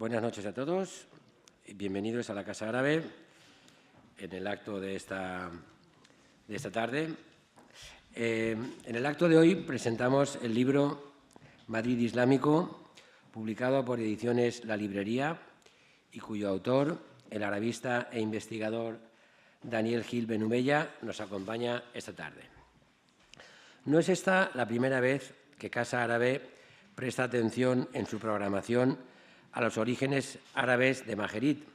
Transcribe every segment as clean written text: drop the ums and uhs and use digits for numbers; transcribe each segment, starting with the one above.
Buenas noches a todos y bienvenidos a la Casa Árabe en el acto de esta tarde. En el acto de hoy presentamos el libro Madrid Islámico, publicado por Ediciones La Librería y cuyo autor, el arabista e investigador Daniel Gil Benumella, nos acompaña esta tarde. No es esta la primera vez que Casa Árabe presta atención en su programación a los orígenes árabes de Majerit,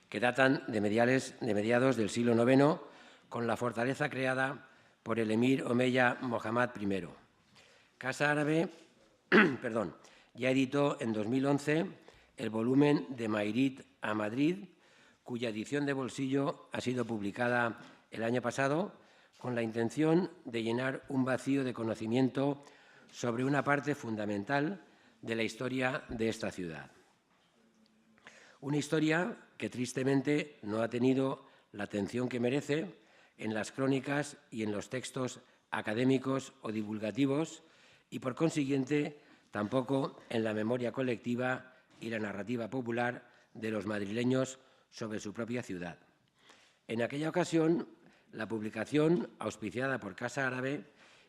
que datan de mediados del siglo IX, con la fortaleza creada por el emir omeya Mohammad I. Casa Árabe ya editó en 2011 el volumen de Majerit a Madrid, cuya edición de bolsillo ha sido publicada el año pasado, con la intención de llenar un vacío de conocimiento sobre una parte fundamental de la historia de esta ciudad. Una historia que tristemente no ha tenido la atención que merece en las crónicas y en los textos académicos o divulgativos y, por consiguiente, tampoco en la memoria colectiva y la narrativa popular de los madrileños sobre su propia ciudad. En aquella ocasión, la publicación, auspiciada por Casa Árabe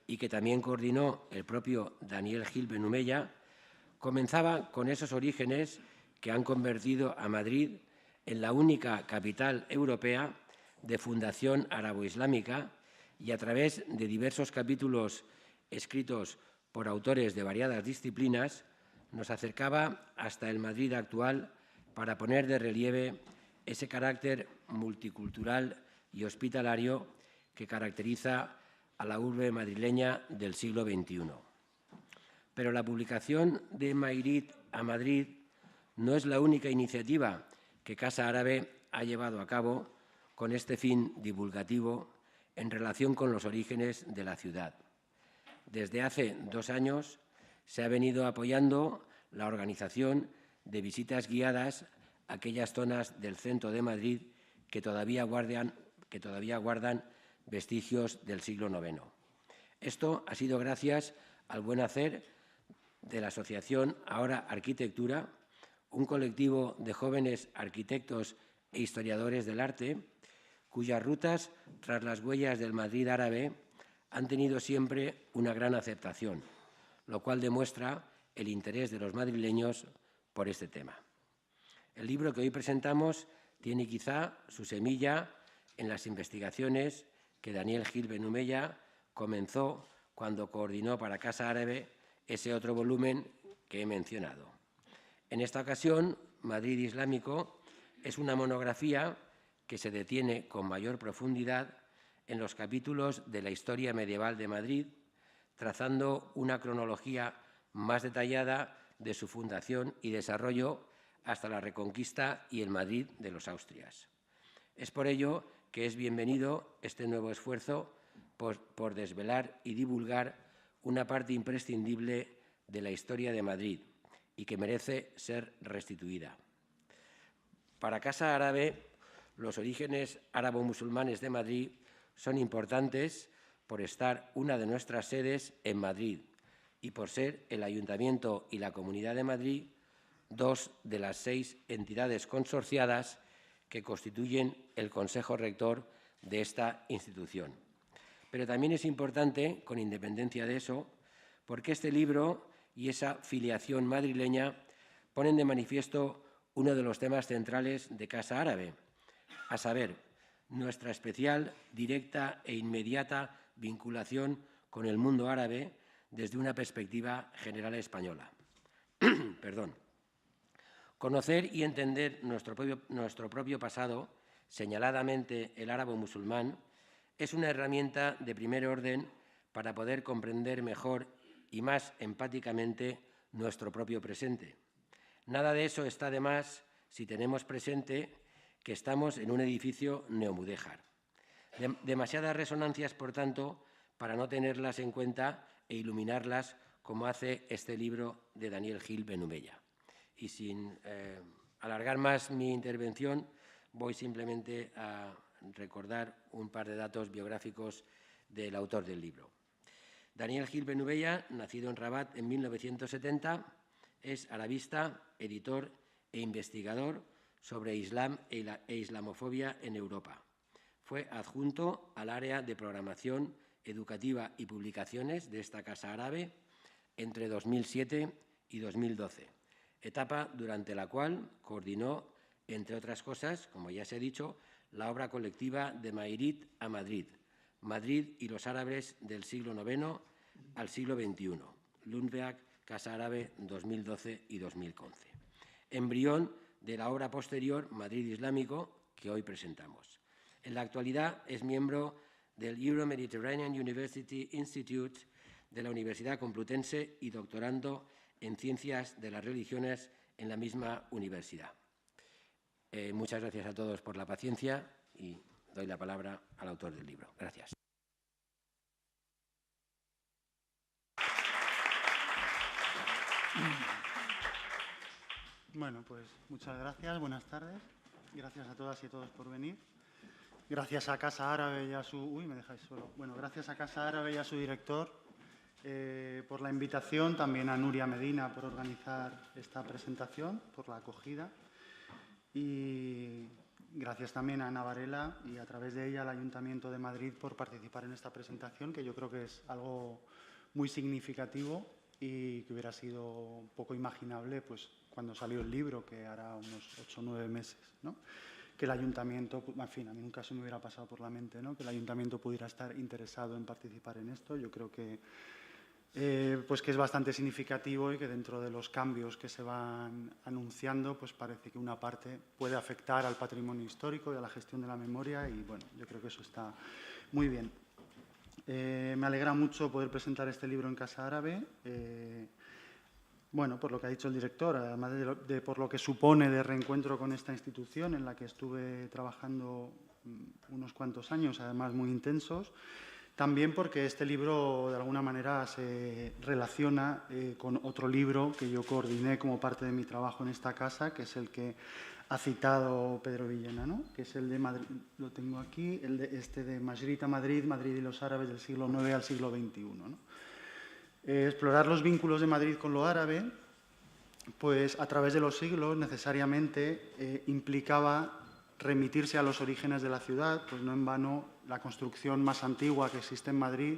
y que también coordinó el propio Daniel Gil Benumella, comenzaba con esos orígenes que han convertido a Madrid en la única capital europea de fundación árabo-islámica y a través de diversos capítulos escritos por autores de variadas disciplinas, nos acercaba hasta el Madrid actual para poner de relieve ese carácter multicultural y hospitalario que caracteriza a la urbe madrileña del siglo XXI. Pero la publicación de Majerit a Madrid no es la única iniciativa que Casa Árabe ha llevado a cabo con este fin divulgativo en relación con los orígenes de la ciudad. Desde hace 2 años se ha venido apoyando la organización de visitas guiadas a aquellas zonas del centro de Madrid que todavía guardan vestigios del siglo IX. Esto ha sido gracias al buen hacer de la asociación Ahora Arquitectura, un colectivo de jóvenes arquitectos e historiadores del arte, cuyas rutas tras las huellas del Madrid árabe han tenido siempre una gran aceptación, lo cual demuestra el interés de los madrileños por este tema. El libro que hoy presentamos tiene quizá su semilla en las investigaciones que Daniel Gil Benumella comenzó cuando coordinó para Casa Árabe ese otro volumen que he mencionado. En esta ocasión, Madrid Islámico es una monografía que se detiene con mayor profundidad en los capítulos de la historia medieval de Madrid, trazando una cronología más detallada de su fundación y desarrollo hasta la Reconquista y el Madrid de los Austrias. Es por ello que es bienvenido este nuevo esfuerzo por desvelar y divulgar una parte imprescindible de la historia de Madrid y que merece ser restituida. Para Casa Árabe, los orígenes árabo-musulmanes de Madrid son importantes por estar una de nuestras sedes en Madrid y por ser el Ayuntamiento y la Comunidad de Madrid 2 de las 6 entidades consorciadas que constituyen el Consejo Rector de esta institución. Pero también es importante, con independencia de eso, porque este libro y esa filiación madrileña ponen de manifiesto uno de los temas centrales de Casa Árabe, a saber, nuestra especial, directa e inmediata vinculación con el mundo árabe desde una perspectiva general española. Conocer y entender nuestro propio pasado, señaladamente el árabo-musulmán, es una herramienta de primer orden para poder comprender mejor y más empáticamente nuestro propio presente. Nada de eso está de más si tenemos presente que estamos en un edificio neomudéjar. Demasiadas resonancias, por tanto, para no tenerlas en cuenta e iluminarlas como hace este libro de Daniel Gil Benumella. Y sin alargar más mi intervención, voy simplemente a recordar un par de datos biográficos del autor del libro. Daniel Gil Benumella, nacido en Rabat en 1970, es arabista, editor e investigador sobre Islam e islamofobia en Europa. Fue adjunto al área de programación educativa y publicaciones de esta Casa Árabe entre 2007 y 2012, etapa durante la cual coordinó, entre otras cosas, como ya se ha dicho, la obra colectiva De Mairit a Madrid, Madrid y los árabes del siglo IX al siglo XXI, Lundberg, Casa Árabe 2012 y 2011. Embrión de la obra posterior Madrid Islámico que hoy presentamos. En la actualidad es miembro del Euro-Mediterranean University Institute de la Universidad Complutense y doctorando en Ciencias de las Religiones en la misma universidad. Muchas gracias a todos por la paciencia y doy la palabra al autor del libro. Gracias. Bueno, pues muchas gracias, buenas tardes. Gracias a todas y a todos por venir. Gracias a Casa Árabe y a su... Uy, me dejáis solo. Bueno, gracias a Casa Árabe y a su director por la invitación, también a Nuria Medina por organizar esta presentación, por la acogida. Y gracias también a Ana Varela y a través de ella al Ayuntamiento de Madrid por participar en esta presentación, que yo creo que es algo muy significativo y que hubiera sido poco imaginable pues, cuando salió el libro, que hará unos 8 o 9 meses, ¿no? Que el Ayuntamiento, en fin, a mí nunca se me hubiera pasado por la mente, ¿no? Que el Ayuntamiento pudiera estar interesado en participar en esto. Yo creo que, pues que es bastante significativo y que dentro de los cambios que se van anunciando, pues parece que una parte puede afectar al patrimonio histórico y a la gestión de la memoria y, bueno, yo creo que eso está muy bien. Me alegra mucho poder presentar este libro en Casa Árabe. Bueno, por lo que ha dicho el director, además de por lo que supone de reencuentro con esta institución en la que estuve trabajando unos cuantos años, además muy intensos, también porque este libro de alguna manera se relaciona con otro libro que yo coordiné como parte de mi trabajo en esta casa, que es el que ha citado Pedro Villena, ¿no? Que es el de Madrid, lo tengo aquí, el de Mairit a Madrid, Madrid y los árabes del siglo IX al siglo XXI, ¿no? Explorar los vínculos de Madrid con lo árabe, pues a través de los siglos necesariamente implicaba remitirse a los orígenes de la ciudad, pues no en vano la construcción más antigua que existe en Madrid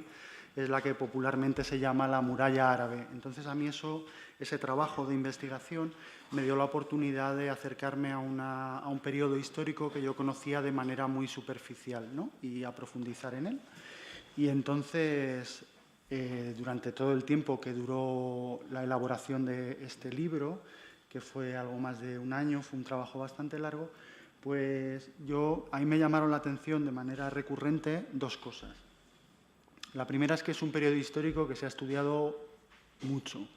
es la que popularmente se llama la muralla árabe. Entonces a mí ese trabajo de investigación me dio la oportunidad de acercarme a un periodo histórico que yo conocía de manera muy superficial, ¿no? Y a profundizar en él. Y entonces, durante todo el tiempo que duró la elaboración de este libro, que fue algo más de un año, fue un trabajo bastante largo, pues a mí me llamaron la atención de manera recurrente dos cosas. La primera es que es un periodo histórico que se ha estudiado mucho,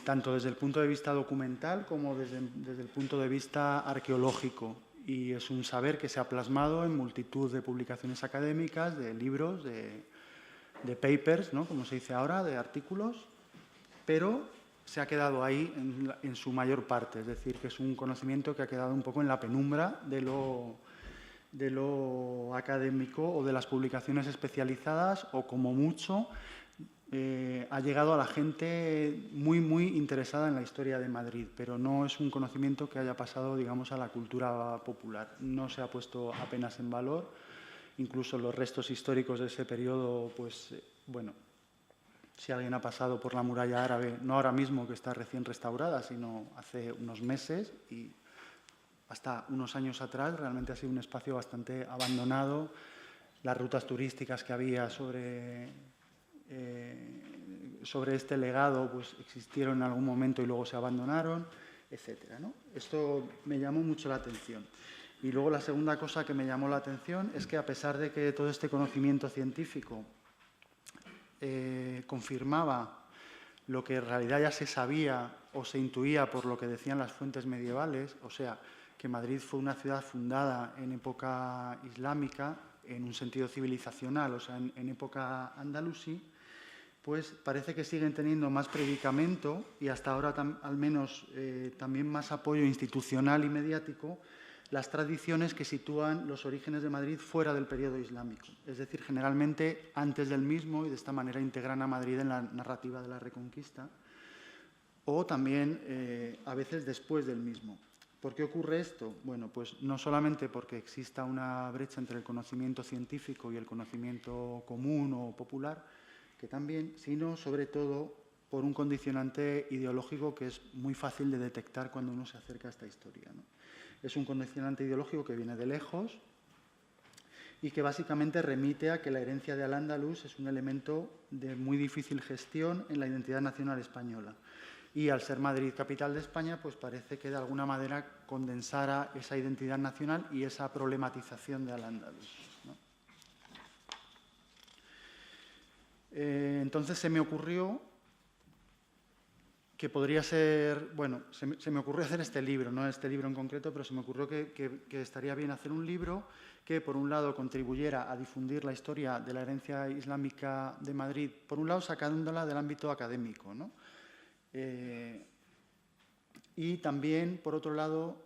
tanto desde el punto de vista documental como desde el punto de vista arqueológico. Y es un saber que se ha plasmado en multitud de publicaciones académicas, de libros, de papers, ¿no? Como se dice ahora, de artículos, pero se ha quedado ahí en su mayor parte. Es decir, que es un conocimiento que ha quedado un poco en la penumbra de lo académico o de las publicaciones especializadas o, como mucho, ha llegado a la gente muy, muy interesada en la historia de Madrid, pero no es un conocimiento que haya pasado, digamos, a la cultura popular. No se ha puesto apenas en valor. Incluso los restos históricos de ese periodo, pues, bueno, si alguien ha pasado por la muralla árabe, no ahora mismo que está recién restaurada, sino hace unos meses y hasta unos años atrás, realmente ha sido un espacio bastante abandonado. Las rutas turísticas que había sobre este legado pues existieron en algún momento y luego se abandonaron, etcétera, ¿no? Esto me llamó mucho la atención. Y luego la segunda cosa que me llamó la atención es que, a pesar de que todo este conocimiento científico confirmaba lo que en realidad ya se sabía o se intuía por lo que decían las fuentes medievales, o sea, que Madrid fue una ciudad fundada en época islámica, en un sentido civilizacional, o sea, en época andalusí, pues parece que siguen teniendo más predicamento y hasta ahora al menos también más apoyo institucional y mediático las tradiciones que sitúan los orígenes de Madrid fuera del periodo islámico, es decir, generalmente antes del mismo, y de esta manera integran a Madrid en la narrativa de la Reconquista, o también a veces después del mismo. ¿Por qué ocurre esto? Bueno, pues no solamente porque exista una brecha entre el conocimiento científico y el conocimiento común o popular, que también, sino sobre todo por un condicionante ideológico que es muy fácil de detectar cuando uno se acerca a esta historia, ¿no? Es un condicionante ideológico que viene de lejos y que básicamente remite a que la herencia de Al-Ándalus es un elemento de muy difícil gestión en la identidad nacional española. Y al ser Madrid capital de España, pues parece que de alguna manera condensara esa identidad nacional y esa problematización de Al-Ándalus, ¿no? Entonces se me ocurrió que podría ser, bueno, se me ocurrió hacer este libro, no este libro en concreto, pero se me ocurrió que estaría bien hacer un libro que, por un lado, contribuyera a difundir la historia de la herencia islámica de Madrid, por un lado, sacándola del ámbito académico, ¿no? Y también, por otro lado,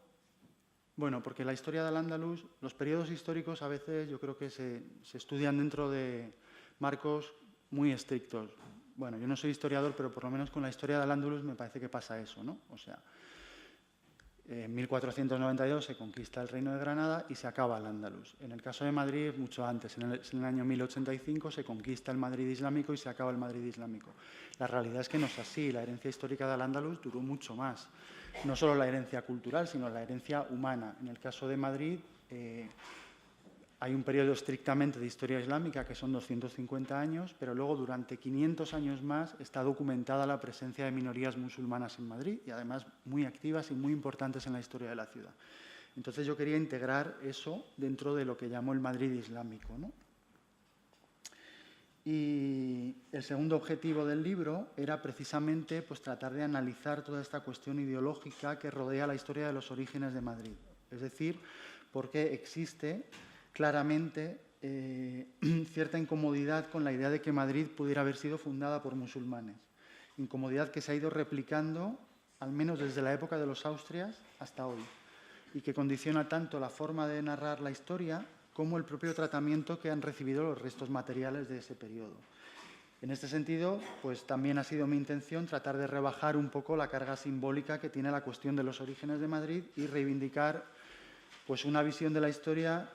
bueno, porque la historia del Al-Ándalus, los periodos históricos a veces yo creo que se estudian dentro de marcos muy estrictos. Bueno, yo no soy historiador, pero por lo menos con la historia del Al-Ándalus me parece que pasa eso, ¿no? O sea, en 1492 se conquista el Reino de Granada y se acaba Al-Ándalus. En el caso de Madrid, mucho antes, en el año 1085 se conquista el Madrid islámico y se acaba el Madrid islámico. La realidad es que no es así. La herencia histórica de Al-Ándalus duró mucho más. No solo la herencia cultural, sino la herencia humana. En el caso de Madrid hay un periodo estrictamente de historia islámica que son 250 años, pero luego durante 500 años más está documentada la presencia de minorías musulmanas en Madrid y además muy activas y muy importantes en la historia de la ciudad. Entonces yo quería integrar eso dentro de lo que llamo el Madrid islámico, ¿no? Y el segundo objetivo del libro era precisamente pues, tratar de analizar toda esta cuestión ideológica que rodea la historia de los orígenes de Madrid. Es decir, por qué existe claramente cierta incomodidad con la idea de que Madrid pudiera haber sido fundada por musulmanes. Incomodidad que se ha ido replicando, al menos desde la época de los Austrias hasta hoy, y que condiciona tanto la forma de narrar la historia como el propio tratamiento que han recibido los restos materiales de ese periodo. En este sentido, pues también ha sido mi intención tratar de rebajar un poco la carga simbólica que tiene la cuestión de los orígenes de Madrid y reivindicar pues, una visión de la historia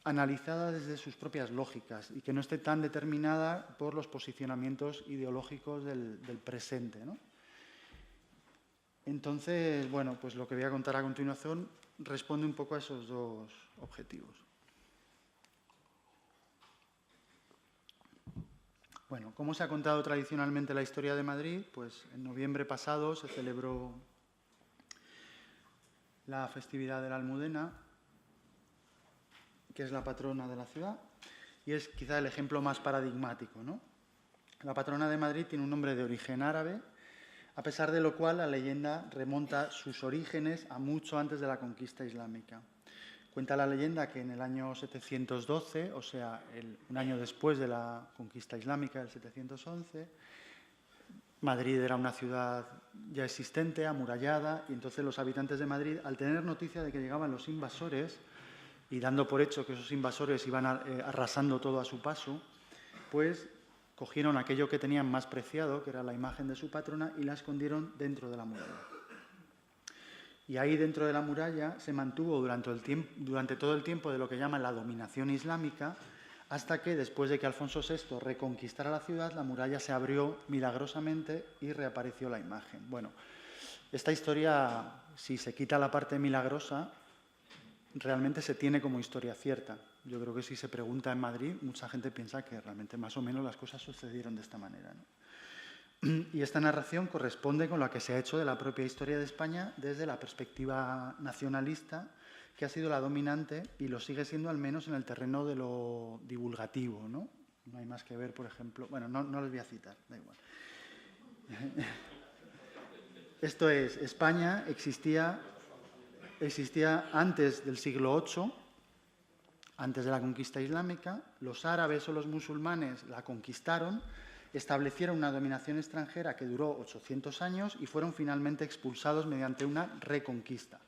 analizada desde sus propias lógicas y que no esté tan determinada por los posicionamientos ideológicos del presente, ¿no? Entonces, bueno, pues lo que voy a contar a continuación responde un poco a esos dos objetivos. Bueno, ¿cómo se ha contado tradicionalmente la historia de Madrid? Pues en noviembre pasado se celebró la festividad de la Almudena, que es la patrona de la ciudad, y es quizá el ejemplo más paradigmático, ¿no? La patrona de Madrid tiene un nombre de origen árabe, a pesar de lo cual la leyenda remonta sus orígenes a mucho antes de la conquista islámica. Cuenta la leyenda que en el año 712, o sea, un año después de la conquista islámica, el 711, Madrid era una ciudad ya existente, amurallada, y entonces los habitantes de Madrid, al tener noticia de que llegaban los invasores, y dando por hecho que esos invasores iban arrasando todo a su paso, pues cogieron aquello que tenían más preciado, que era la imagen de su patrona, y la escondieron dentro de la muralla. Y ahí dentro de la muralla se mantuvo durante todo el tiempo de lo que llaman la dominación islámica, hasta que después de que Alfonso VI reconquistara la ciudad, la muralla se abrió milagrosamente y reapareció la imagen. Bueno, esta historia, si se quita la parte milagrosa, realmente se tiene como historia cierta. Yo creo que si se pregunta en Madrid, mucha gente piensa que realmente más o menos las cosas sucedieron de esta manera, ¿no? Y esta narración corresponde con lo que se ha hecho de la propia historia de España desde la perspectiva nacionalista, que ha sido la dominante y lo sigue siendo al menos en el terreno de lo divulgativo, ¿no? No hay más que ver, por ejemplo... Bueno, no les voy a citar, da igual. Esto es, España existía antes del siglo VIII, antes de la conquista islámica. Los árabes o los musulmanes la conquistaron, establecieron una dominación extranjera que duró 800 años y fueron finalmente expulsados mediante una reconquista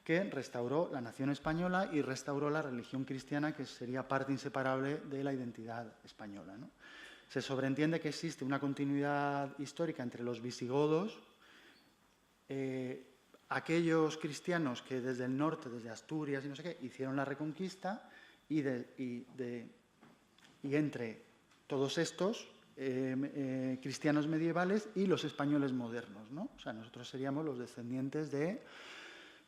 que restauró la nación española y restauró la religión cristiana, que sería parte inseparable de la identidad española, ¿no? Se sobreentiende que existe una continuidad histórica entre los visigodos, aquellos cristianos que desde el norte, desde Asturias y no sé qué, hicieron la Reconquista, y entre todos estos cristianos medievales y los españoles modernos, ¿no? O sea, nosotros seríamos los descendientes de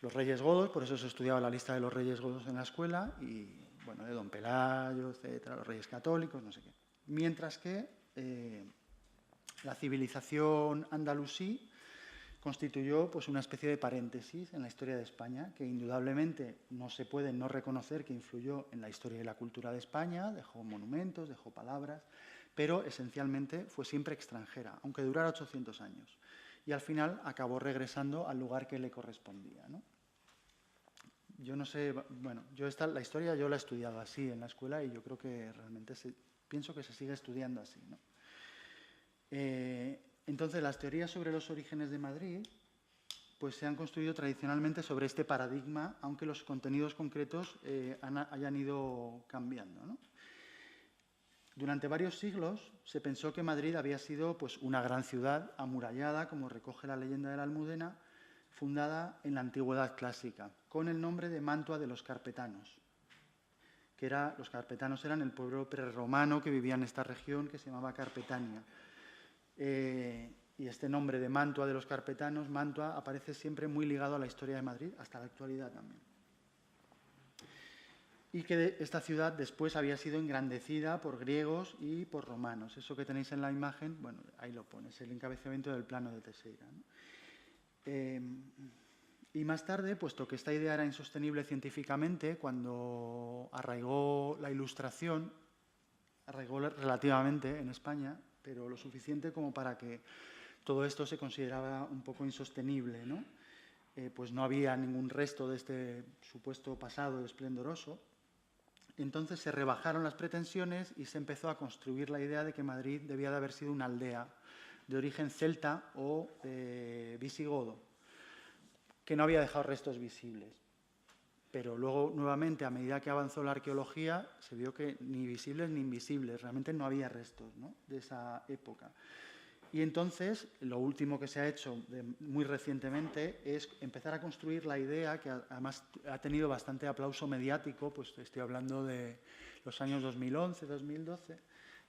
los reyes godos, por eso se estudiaba la lista de los reyes godos en la escuela, y bueno, de Don Pelayo, etcétera, los reyes católicos, no sé qué. Mientras que la civilización andalusí constituyó pues, una especie de paréntesis en la historia de España, que indudablemente no se puede no reconocer que influyó en la historia y la cultura de España, dejó monumentos, dejó palabras, pero esencialmente fue siempre extranjera, aunque durara 800 años. Y al final acabó regresando al lugar que le correspondía, ¿no? Yo no sé, bueno, la historia yo la he estudiado así en la escuela y yo creo que realmente pienso que se sigue estudiando así, ¿no? Entonces, las teorías sobre los orígenes de Madrid pues, se han construido tradicionalmente sobre este paradigma, aunque los contenidos concretos hayan ido cambiando, ¿no? Durante varios siglos se pensó que Madrid había sido pues, una gran ciudad amurallada, como recoge la leyenda de la Almudena, fundada en la antigüedad clásica, con el nombre de Mantua de los Carpetanos. Los carpetanos eran el pueblo prerromano que vivía en esta región, que se llamaba Carpetania. Y este nombre de Mantua de los Carpetanos, Mantua, aparece siempre muy ligado a la historia de Madrid, hasta la actualidad también. Y que esta ciudad después había sido engrandecida por griegos y por romanos. Eso que tenéis en la imagen, bueno, ahí lo pones, el encabezamiento del plano de Teixeira, ¿no? Y más tarde, puesto que esta idea era insostenible científicamente, cuando arraigó la Ilustración, arraigó relativamente en España, pero lo suficiente como para que todo esto se consideraba un poco insostenible, ¿no? Pues no había ningún resto de este supuesto pasado esplendoroso. Entonces se rebajaron las pretensiones y se empezó a construir la idea de que Madrid debía de haber sido una aldea de origen celta o visigodo, que no había dejado restos visibles. Pero luego, nuevamente, a medida que avanzó la arqueología, se vio que ni visibles ni invisibles, realmente no había restos, ¿no?, de esa época. Y entonces, lo último que se ha hecho muy recientemente es empezar a construir la idea, que además ha tenido bastante aplauso mediático, pues estoy hablando de los años 2011, 2012,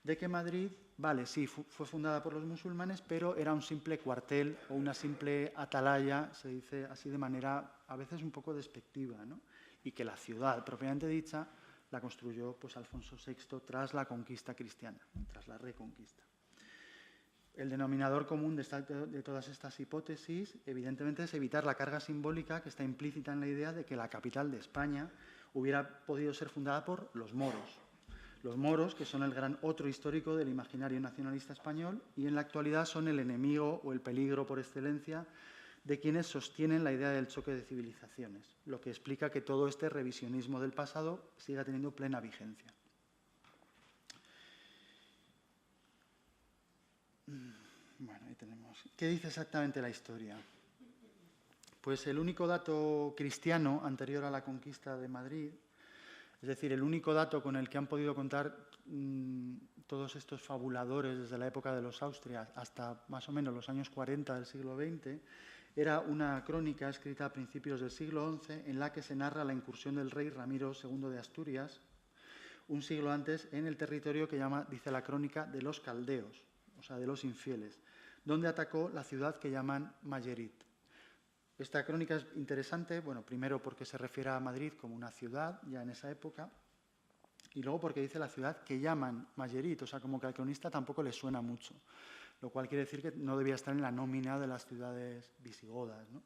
de que Madrid, vale, sí, fue fundada por los musulmanes, pero era un simple cuartel o una simple atalaya, se dice así de manera a veces un poco despectiva, ¿no? Y que la ciudad, propiamente dicha, la construyó pues, Alfonso VI tras la conquista cristiana, tras la reconquista. El denominador común de todas estas hipótesis, evidentemente, es evitar la carga simbólica que está implícita en la idea de que la capital de España hubiera podido ser fundada por los moros. Los moros, que son el gran otro histórico del imaginario nacionalista español y en la actualidad son el enemigo o el peligro por excelencia de quienes sostienen la idea del choque de civilizaciones, lo que explica que todo este revisionismo del pasado siga teniendo plena vigencia. Bueno, ahí tenemos. ¿Qué dice exactamente la historia? Pues el único dato cristiano anterior a la conquista de Madrid, es decir, el único dato con el que han podido contar todos estos fabuladores desde la época de los Austrias hasta más o menos los años 40 del siglo XX, era una crónica escrita a principios del siglo XI en la que se narra la incursión del rey Ramiro II de Asturias, un siglo antes, en el territorio que dice la crónica, de los caldeos, o sea, de los infieles, donde atacó la ciudad que llaman Mayerit. Esta crónica es interesante, bueno, primero porque se refiere a Madrid como una ciudad ya en esa época, y luego porque dice la ciudad que llaman Mayerit, o sea, como que al cronista tampoco le suena mucho, lo cual quiere decir que no debía estar en la nómina de las ciudades visigodas, ¿no?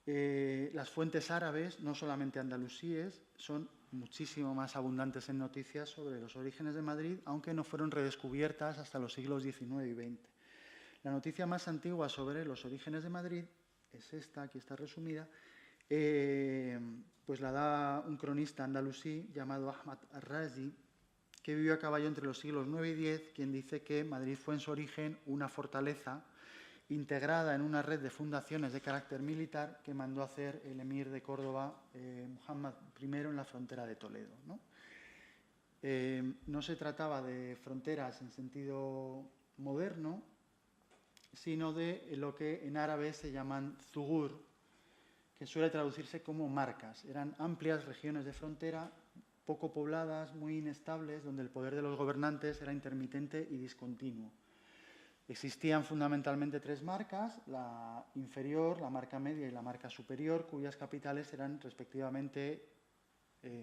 Las fuentes árabes, no solamente andalusíes, son muchísimo más abundantes en noticias sobre los orígenes de Madrid, aunque no fueron redescubiertas hasta los siglos XIX y XX. La noticia más antigua sobre los orígenes de Madrid es esta, aquí está resumida, pues la da un cronista andalusí llamado Ahmad al-Razi, que vivió a caballo entre los siglos IX y X, quien dice que Madrid fue en su origen una fortaleza integrada en una red de fundaciones de carácter militar que mandó hacer el emir de Córdoba, Muhammad I, en la frontera de Toledo, ¿no? no se trataba de fronteras en sentido moderno, sino de lo que en árabe se llaman zugur, que suele traducirse como marcas. Eran amplias regiones de frontera, poco pobladas, muy inestables, donde el poder de los gobernantes era intermitente y discontinuo. Existían fundamentalmente tres marcas, la inferior, la marca media y la marca superior, cuyas capitales eran respectivamente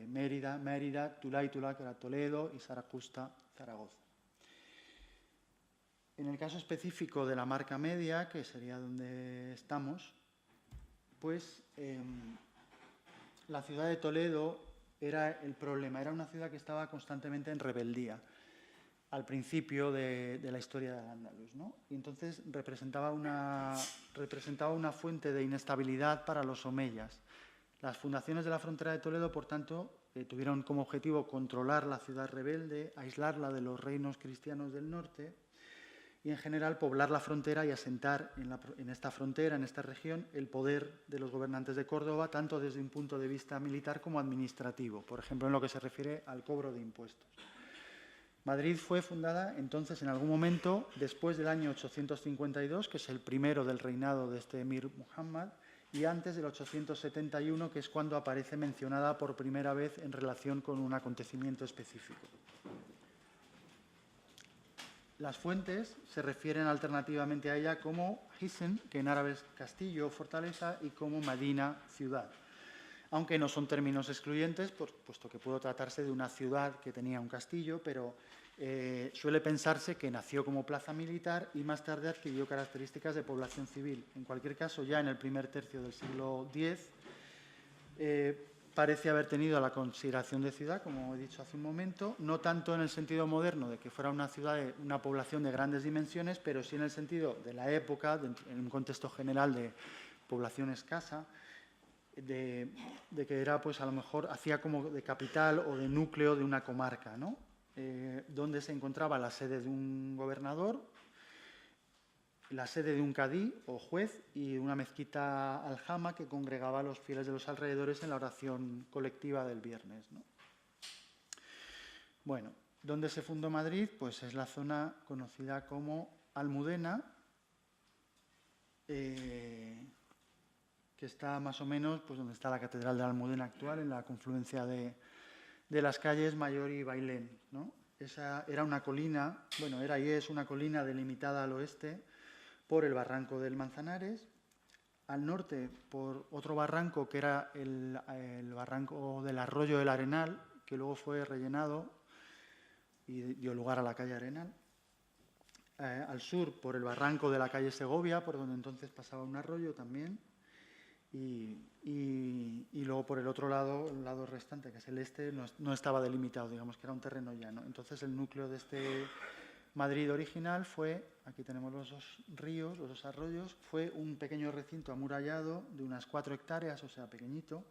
Mérida, Tulaitula, que era Toledo, y Saracusta, Zaragoza. En el caso específico de la marca media, que sería donde estamos, pues la ciudad de Toledo era el problema, era una ciudad que estaba constantemente en rebeldía al principio de la historia de Al-Ándalus, ¿no? Y entonces representaba una fuente de inestabilidad para los omeyas. Las fundaciones de la frontera de Toledo, por tanto, tuvieron como objetivo controlar la ciudad rebelde, aislarla de los reinos cristianos del norte y, en general, poblar la frontera y asentar en esta frontera, en esta región, el poder de los gobernantes de Córdoba, tanto desde un punto de vista militar como administrativo, por ejemplo, en lo que se refiere al cobro de impuestos. Madrid fue fundada entonces en algún momento después del año 852, que es el primero del reinado de este emir Muhammad, y antes del 871, que es cuando aparece mencionada por primera vez en relación con un acontecimiento específico. Las fuentes se refieren alternativamente a ella como Hisn, que en árabe es castillo o fortaleza, y como Medina, ciudad. Aunque no son términos excluyentes, puesto que pudo tratarse de una ciudad que tenía un castillo, pero suele pensarse que nació como plaza militar y más tarde adquirió características de población civil. En cualquier caso, ya en el primer tercio del siglo X, parece haber tenido la consideración de ciudad, como he dicho hace un momento, no tanto en el sentido moderno de que fuera una ciudad, una población de grandes dimensiones, pero sí en el sentido de la época, en un contexto general de población escasa, de que era, pues a lo mejor, hacía como de capital o de núcleo de una comarca, ¿no? Donde se encontraba la sede de un gobernador, la sede de un cadí o juez y una mezquita aljama que congregaba a los fieles de los alrededores en la oración colectiva del viernes, ¿no? Bueno, ¿dónde se fundó Madrid? Pues es la zona conocida como Almudena, que está más o menos pues, donde está la Catedral de Almudena actual, en la confluencia de las calles Mayor y Bailén, ¿no? Esa era una colina, bueno, era y es una colina delimitada al oeste por el barranco del Manzanares, al norte por otro barranco que era el barranco del Arroyo del Arenal, que luego fue rellenado y dio lugar a la calle Arenal, al sur por el barranco de la calle Segovia, por donde entonces pasaba un arroyo también, y luego por el otro lado, el lado restante, que es el este, no estaba delimitado, digamos que era un terreno llano. Entonces el núcleo de este Madrid original fue, aquí tenemos los dos ríos, los dos arroyos, fue un pequeño recinto amurallado de unas 4 hectáreas, o sea, pequeñito,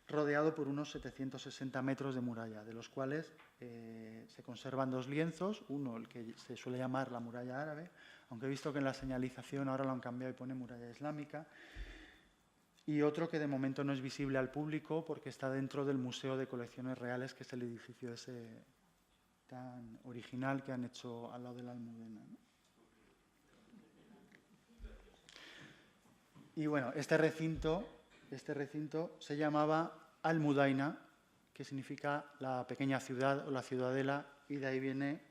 rodeado por unos 760 metros de muralla, de los cuales se conservan 2 lienzos, uno el que se suele llamar la muralla árabe, aunque he visto que en la señalización ahora lo han cambiado y pone muralla islámica, y otro que de momento no es visible al público porque está dentro del Museo de Colecciones Reales, que es el edificio ese tan original que han hecho al lado de la Almudena, ¿no? Y bueno, este recinto se llamaba Almudaina, que significa la pequeña ciudad o la ciudadela, y de ahí viene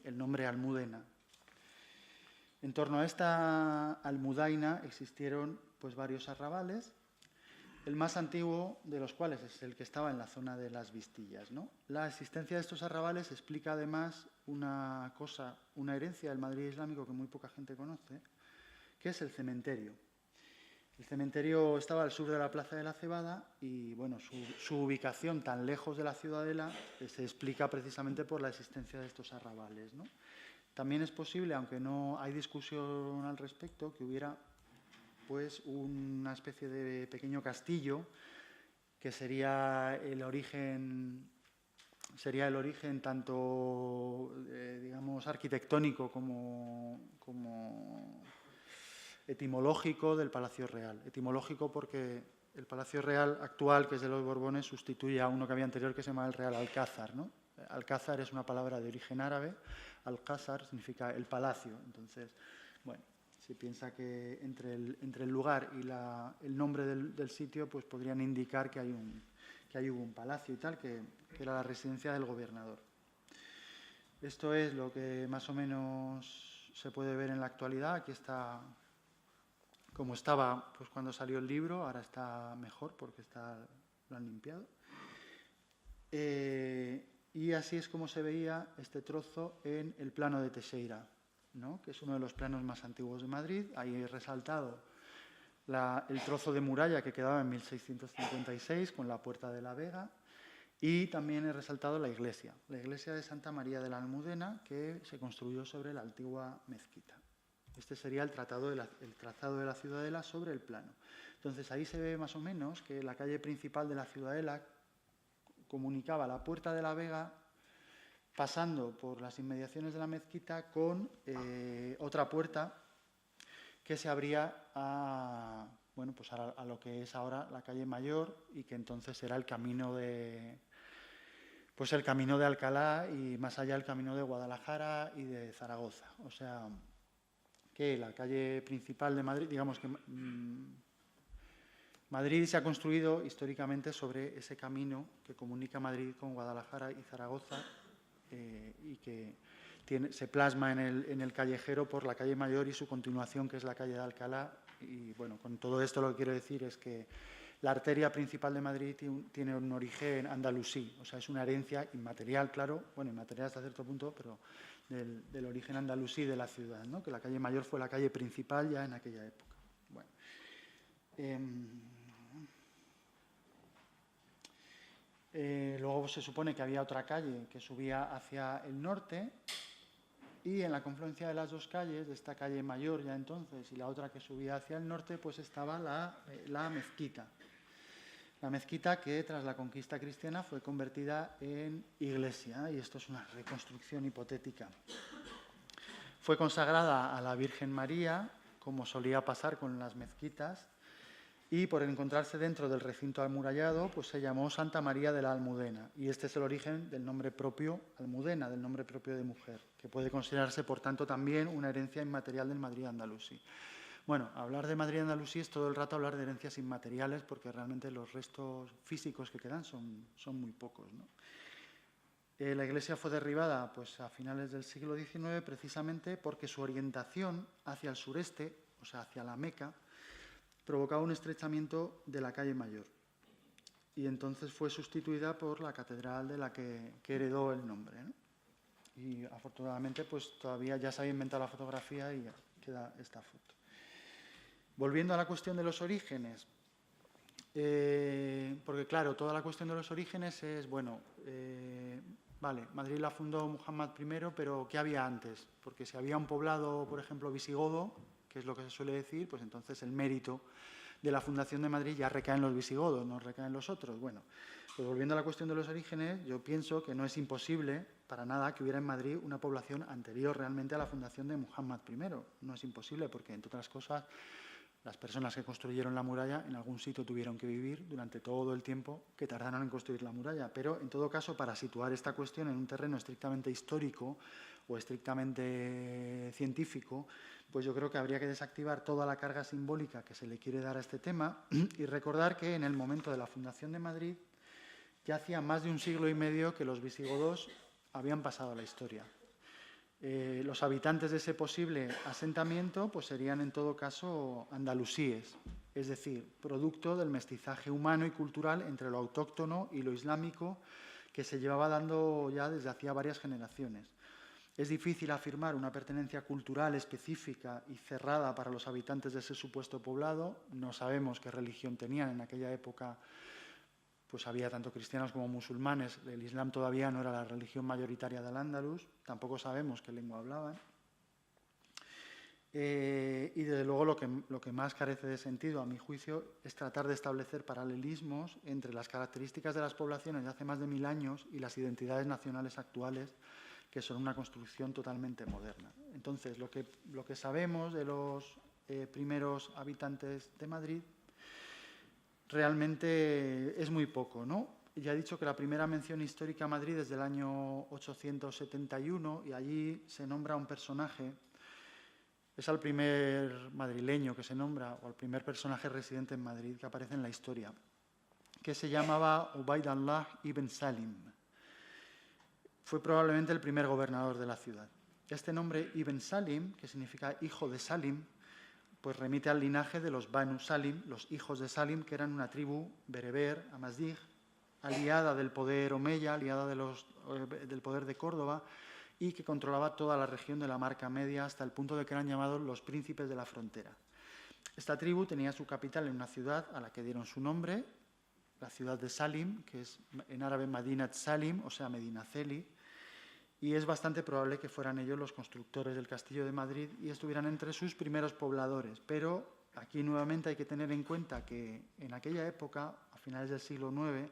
el nombre Almudena. En torno a esta Almudaina existieron pues, varios arrabales, el más antiguo de los cuales es el que estaba en la zona de las Vistillas, ¿no? La existencia de estos arrabales explica además una herencia del Madrid islámico que muy poca gente conoce, que es el cementerio. El cementerio estaba al sur de la Plaza de la Cebada y bueno, su ubicación tan lejos de la ciudadela se explica precisamente por la existencia de estos arrabales, ¿no? También es posible, aunque no hay discusión al respecto, que hubiera pues una especie de pequeño castillo que sería el origen tanto digamos arquitectónico como etimológico del Palacio Real. Etimológico porque el Palacio Real actual, que es de los Borbones, sustituye a uno que había anterior que se llama el Real Alcázar, ¿no? Alcázar es una palabra de origen árabe, Alcázar significa el palacio. Entonces, bueno, se piensa que entre el lugar y el nombre del sitio pues podrían indicar que ahí hubo un palacio y tal, que era la residencia del gobernador. Esto es lo que más o menos se puede ver en la actualidad. Aquí está como estaba pues, cuando salió el libro, ahora está mejor porque lo han limpiado. Y así es como se veía este trozo en el plano de Teixeira, ¿no? Que es uno de los planos más antiguos de Madrid. Ahí he resaltado el trozo de muralla que quedaba en 1656 con la Puerta de la Vega, y también he resaltado la iglesia de Santa María de la Almudena, que se construyó sobre la antigua mezquita. Este sería el trazado de la ciudadela sobre el plano. Entonces ahí se ve más o menos que la calle principal de la ciudadela comunicaba la Puerta de la Vega pasando por las inmediaciones de la mezquita con otra puerta que se abría a lo que es ahora la calle Mayor, y que entonces era el camino de Alcalá y más allá el camino de Guadalajara y de Zaragoza. O sea, que la calle principal de Madrid, digamos que Madrid se ha construido históricamente sobre ese camino que comunica Madrid con Guadalajara y Zaragoza, y que se plasma en el callejero por la calle Mayor y su continuación, que es la calle de Alcalá. Y bueno, con todo esto lo que quiero decir es que la arteria principal de Madrid tiene un origen andalusí, o sea, es una herencia inmaterial, claro, bueno, inmaterial hasta cierto punto, pero del origen andalusí de la ciudad, ¿no? Que la calle Mayor fue la calle principal ya en aquella época. Bueno, luego se supone que había otra calle que subía hacia el norte, y en la confluencia de las dos calles, de esta calle Mayor ya entonces y la otra que subía hacia el norte, pues estaba la mezquita. La mezquita que tras la conquista cristiana fue convertida en iglesia, y esto es una reconstrucción hipotética. Fue consagrada a la Virgen María, como solía pasar con las mezquitas, y por encontrarse dentro del recinto amurallado, pues se llamó Santa María de la Almudena, y este es el origen del nombre propio Almudena, del nombre propio de mujer, que puede considerarse, por tanto, también una herencia inmaterial del Madrid andalusí. Bueno, hablar de Madrid andalusí es todo el rato hablar de herencias inmateriales, porque realmente los restos físicos que quedan son muy pocos, ¿no? La iglesia fue derribada pues, a finales del siglo XIX, precisamente porque su orientación hacia el sureste, o sea, hacia la Meca, provocaba un estrechamiento de la calle Mayor, y entonces fue sustituida por la catedral de la que heredó el nombre, ¿no? Y afortunadamente pues todavía ya se había inventado la fotografía y ya queda esta foto. Volviendo a la cuestión de los orígenes, porque claro, toda la cuestión de los orígenes es, bueno, vale, Madrid la fundó Muhammad I, pero ¿qué había antes? Porque si había un poblado, por ejemplo, visigodo, que es lo que se suele decir, pues entonces el mérito de la fundación de Madrid ya recae en los visigodos, no recae en los otros. Bueno, pues volviendo a la cuestión de los orígenes, yo pienso que no es imposible para nada que hubiera en Madrid una población anterior realmente a la fundación de Muhammad I. No es imposible porque, entre otras cosas, las personas que construyeron la muralla en algún sitio tuvieron que vivir durante todo el tiempo que tardaron en construir la muralla. Pero, en todo caso, para situar esta cuestión en un terreno estrictamente histórico o estrictamente científico, pues yo creo que habría que desactivar toda la carga simbólica que se le quiere dar a este tema y recordar que en el momento de la fundación de Madrid ya hacía más de un siglo y medio que los visigodos habían pasado a la historia. Los habitantes de ese posible asentamiento pues serían en todo caso andalusíes, es decir, producto del mestizaje humano y cultural entre lo autóctono y lo islámico que se llevaba dando ya desde hacía varias generaciones. Es difícil afirmar una pertenencia cultural específica y cerrada para los habitantes de ese supuesto poblado. No sabemos qué religión tenían en aquella época. Pues había tanto cristianos como musulmanes. El Islam todavía no era la religión mayoritaria del Andalus. Tampoco sabemos qué lengua hablaban. Y desde luego lo que más carece de sentido, a mi juicio, es tratar de establecer paralelismos entre las características de las poblaciones de hace más de 1000 años y las identidades nacionales actuales, que son una construcción totalmente moderna. Entonces, lo que sabemos de los primeros habitantes de Madrid realmente es muy poco, ¿no? ya he dicho que la primera mención histórica a Madrid es del año 871 y allí se nombra un personaje. Es el primer madrileño que se nombra, o el primer personaje residente en Madrid que aparece en la historia, que se llamaba Ubaydallah ibn Salim. Fue probablemente el primer gobernador de la ciudad. Este nombre Ibn Salim, que significa hijo de Salim, pues remite al linaje de los Banu Salim, los hijos de Salim, que eran una tribu bereber, amazigh, aliada del poder omeya, aliada del poder de Córdoba, y que controlaba toda la región de la Marca Media hasta el punto de que eran llamados los príncipes de la frontera. Esta tribu tenía su capital en una ciudad a la que dieron su nombre, la ciudad de Salim, que es en árabe Madinat Salim, o sea, Medinaceli, y es bastante probable que fueran ellos los constructores del Castillo de Madrid y estuvieran entre sus primeros pobladores. Pero aquí nuevamente hay que tener en cuenta que en aquella época, a finales del siglo IX,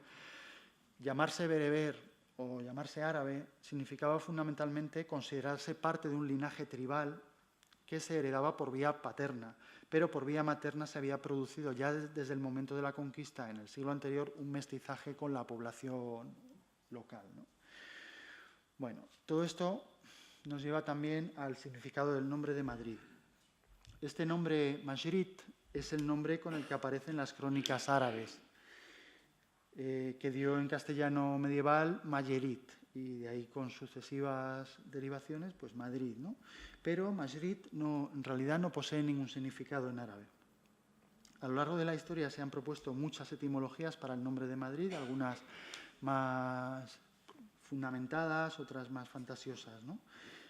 llamarse bereber o llamarse árabe significaba fundamentalmente considerarse parte de un linaje tribal que se heredaba por vía paterna, pero por vía materna se había producido ya desde el momento de la conquista en el siglo anterior un mestizaje con la población local, ¿no? Bueno, todo esto nos lleva también al significado del nombre de Madrid. Este nombre Majrit es el nombre con el que aparece en las crónicas árabes, que dio en castellano medieval Mayerit, y de ahí con sucesivas derivaciones, pues Madrid, ¿no? Pero Majrit en realidad no posee ningún significado en árabe. A lo largo de la historia se han propuesto muchas etimologías para el nombre de Madrid, algunas más fundamentadas, otras más fantasiosas, ¿no?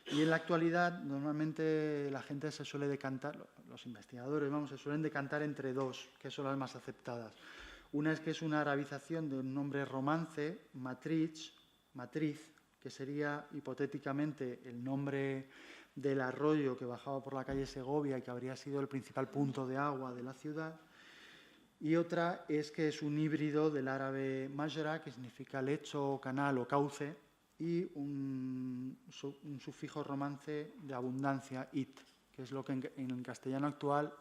Y en la actualidad normalmente la gente se suele decantar, los investigadores, se suelen decantar entre dos, que son las más aceptadas. Una es que es una arabización de un nombre romance, matriz, que sería hipotéticamente el nombre del arroyo que bajaba por la calle Segovia y que habría sido el principal punto de agua de la ciudad. Y otra es que es un híbrido del árabe majra, que significa lecho, canal o cauce, y un sufijo romance de abundancia, it, que es lo que en castellano actual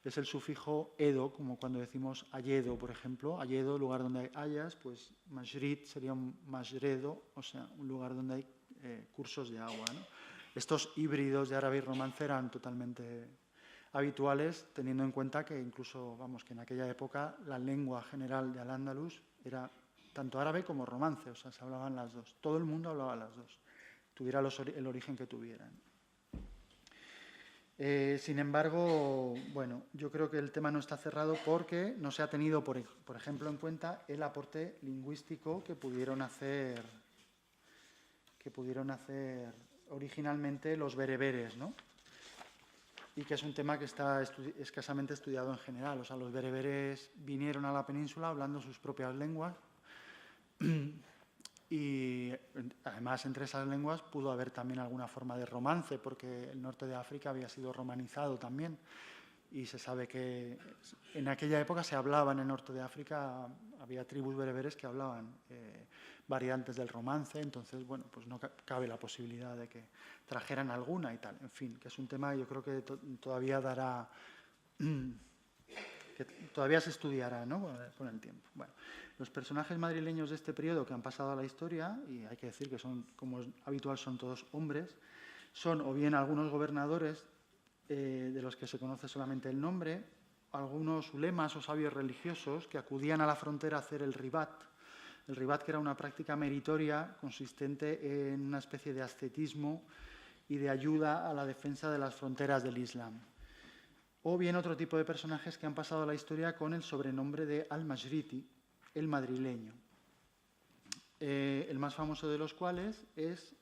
es el sufijo edo, como cuando decimos alledo, por ejemplo. Alledo, lugar donde hay hayas, pues majrit sería un majredo, o sea, un lugar donde hay cursos de agua, ¿no? Estos híbridos de árabe y romance eran totalmente habituales, teniendo en cuenta que incluso, que en aquella época la lengua general de Al-Ándalus era tanto árabe como romance, o sea, se hablaban las dos. Todo el mundo hablaba las dos, tuviera el origen que tuvieran. Sin embargo, yo creo que el tema no está cerrado porque no se ha tenido, por ejemplo, en cuenta el aporte lingüístico que pudieron hacer originalmente los bereberes, ¿no? Y que es un tema que está escasamente estudiado en general. O sea, los bereberes vinieron a la península hablando sus propias lenguas y además entre esas lenguas pudo haber también alguna forma de romance, porque el norte de África había sido romanizado también y se sabe que en aquella época se hablaba en el norte de África, había tribus bereberes que hablaban variantes del romance, entonces, pues no cabe la posibilidad de que trajeran alguna y tal. En fin, que es un tema yo creo que todavía dará, que todavía se estudiará, ¿no?, con el tiempo. Bueno, los personajes madrileños de este periodo que han pasado a la historia, y hay que decir que son, como es habitual, son todos hombres, son o bien algunos gobernadores de los que se conoce solamente el nombre, algunos ulemas o sabios religiosos que acudían a la frontera a hacer el ribat. El ribat, que era una práctica meritoria consistente en una especie de ascetismo y de ayuda a la defensa de las fronteras del Islam. O bien otro tipo de personajes que han pasado a la historia con el sobrenombre de al-Majriti, el madrileño. El más famoso de los cuales es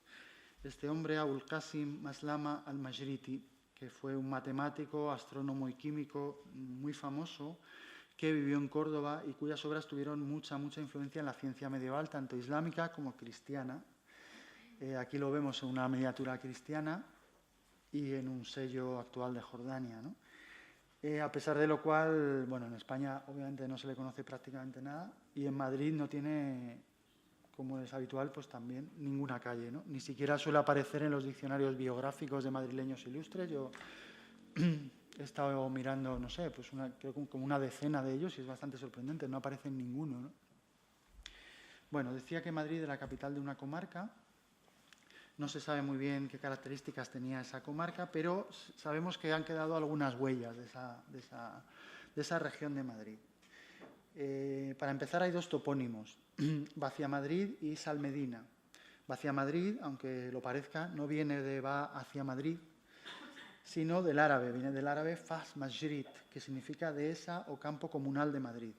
este hombre, Abul Qasim Maslama al-Majriti, que fue un matemático, astrónomo y químico muy famoso, que vivió en Córdoba y cuyas obras tuvieron mucha influencia en la ciencia medieval, tanto islámica como cristiana. Aquí lo vemos en una miniatura cristiana y en un sello actual de Jordania, ¿no? A pesar de lo cual, en España obviamente no se le conoce prácticamente nada y en Madrid no tiene, como es habitual, pues también ninguna calle, ¿no? Ni siquiera suele aparecer en los diccionarios biográficos de madrileños ilustres. Yo he estado mirando, creo como una decena de ellos y es bastante sorprendente, no aparece en ninguno, ¿no? Bueno, decía que Madrid era la capital de una comarca. No se sabe muy bien qué características tenía esa comarca, pero sabemos que han quedado algunas huellas de esa región de Madrid. Para empezar, hay dos topónimos, Vaciamadrid y Salmedina. Vaciamadrid, aunque lo parezca, no viene de va hacia Madrid, sino del árabe, viene del árabe Fas Majrid, que significa dehesa o campo comunal de Madrid.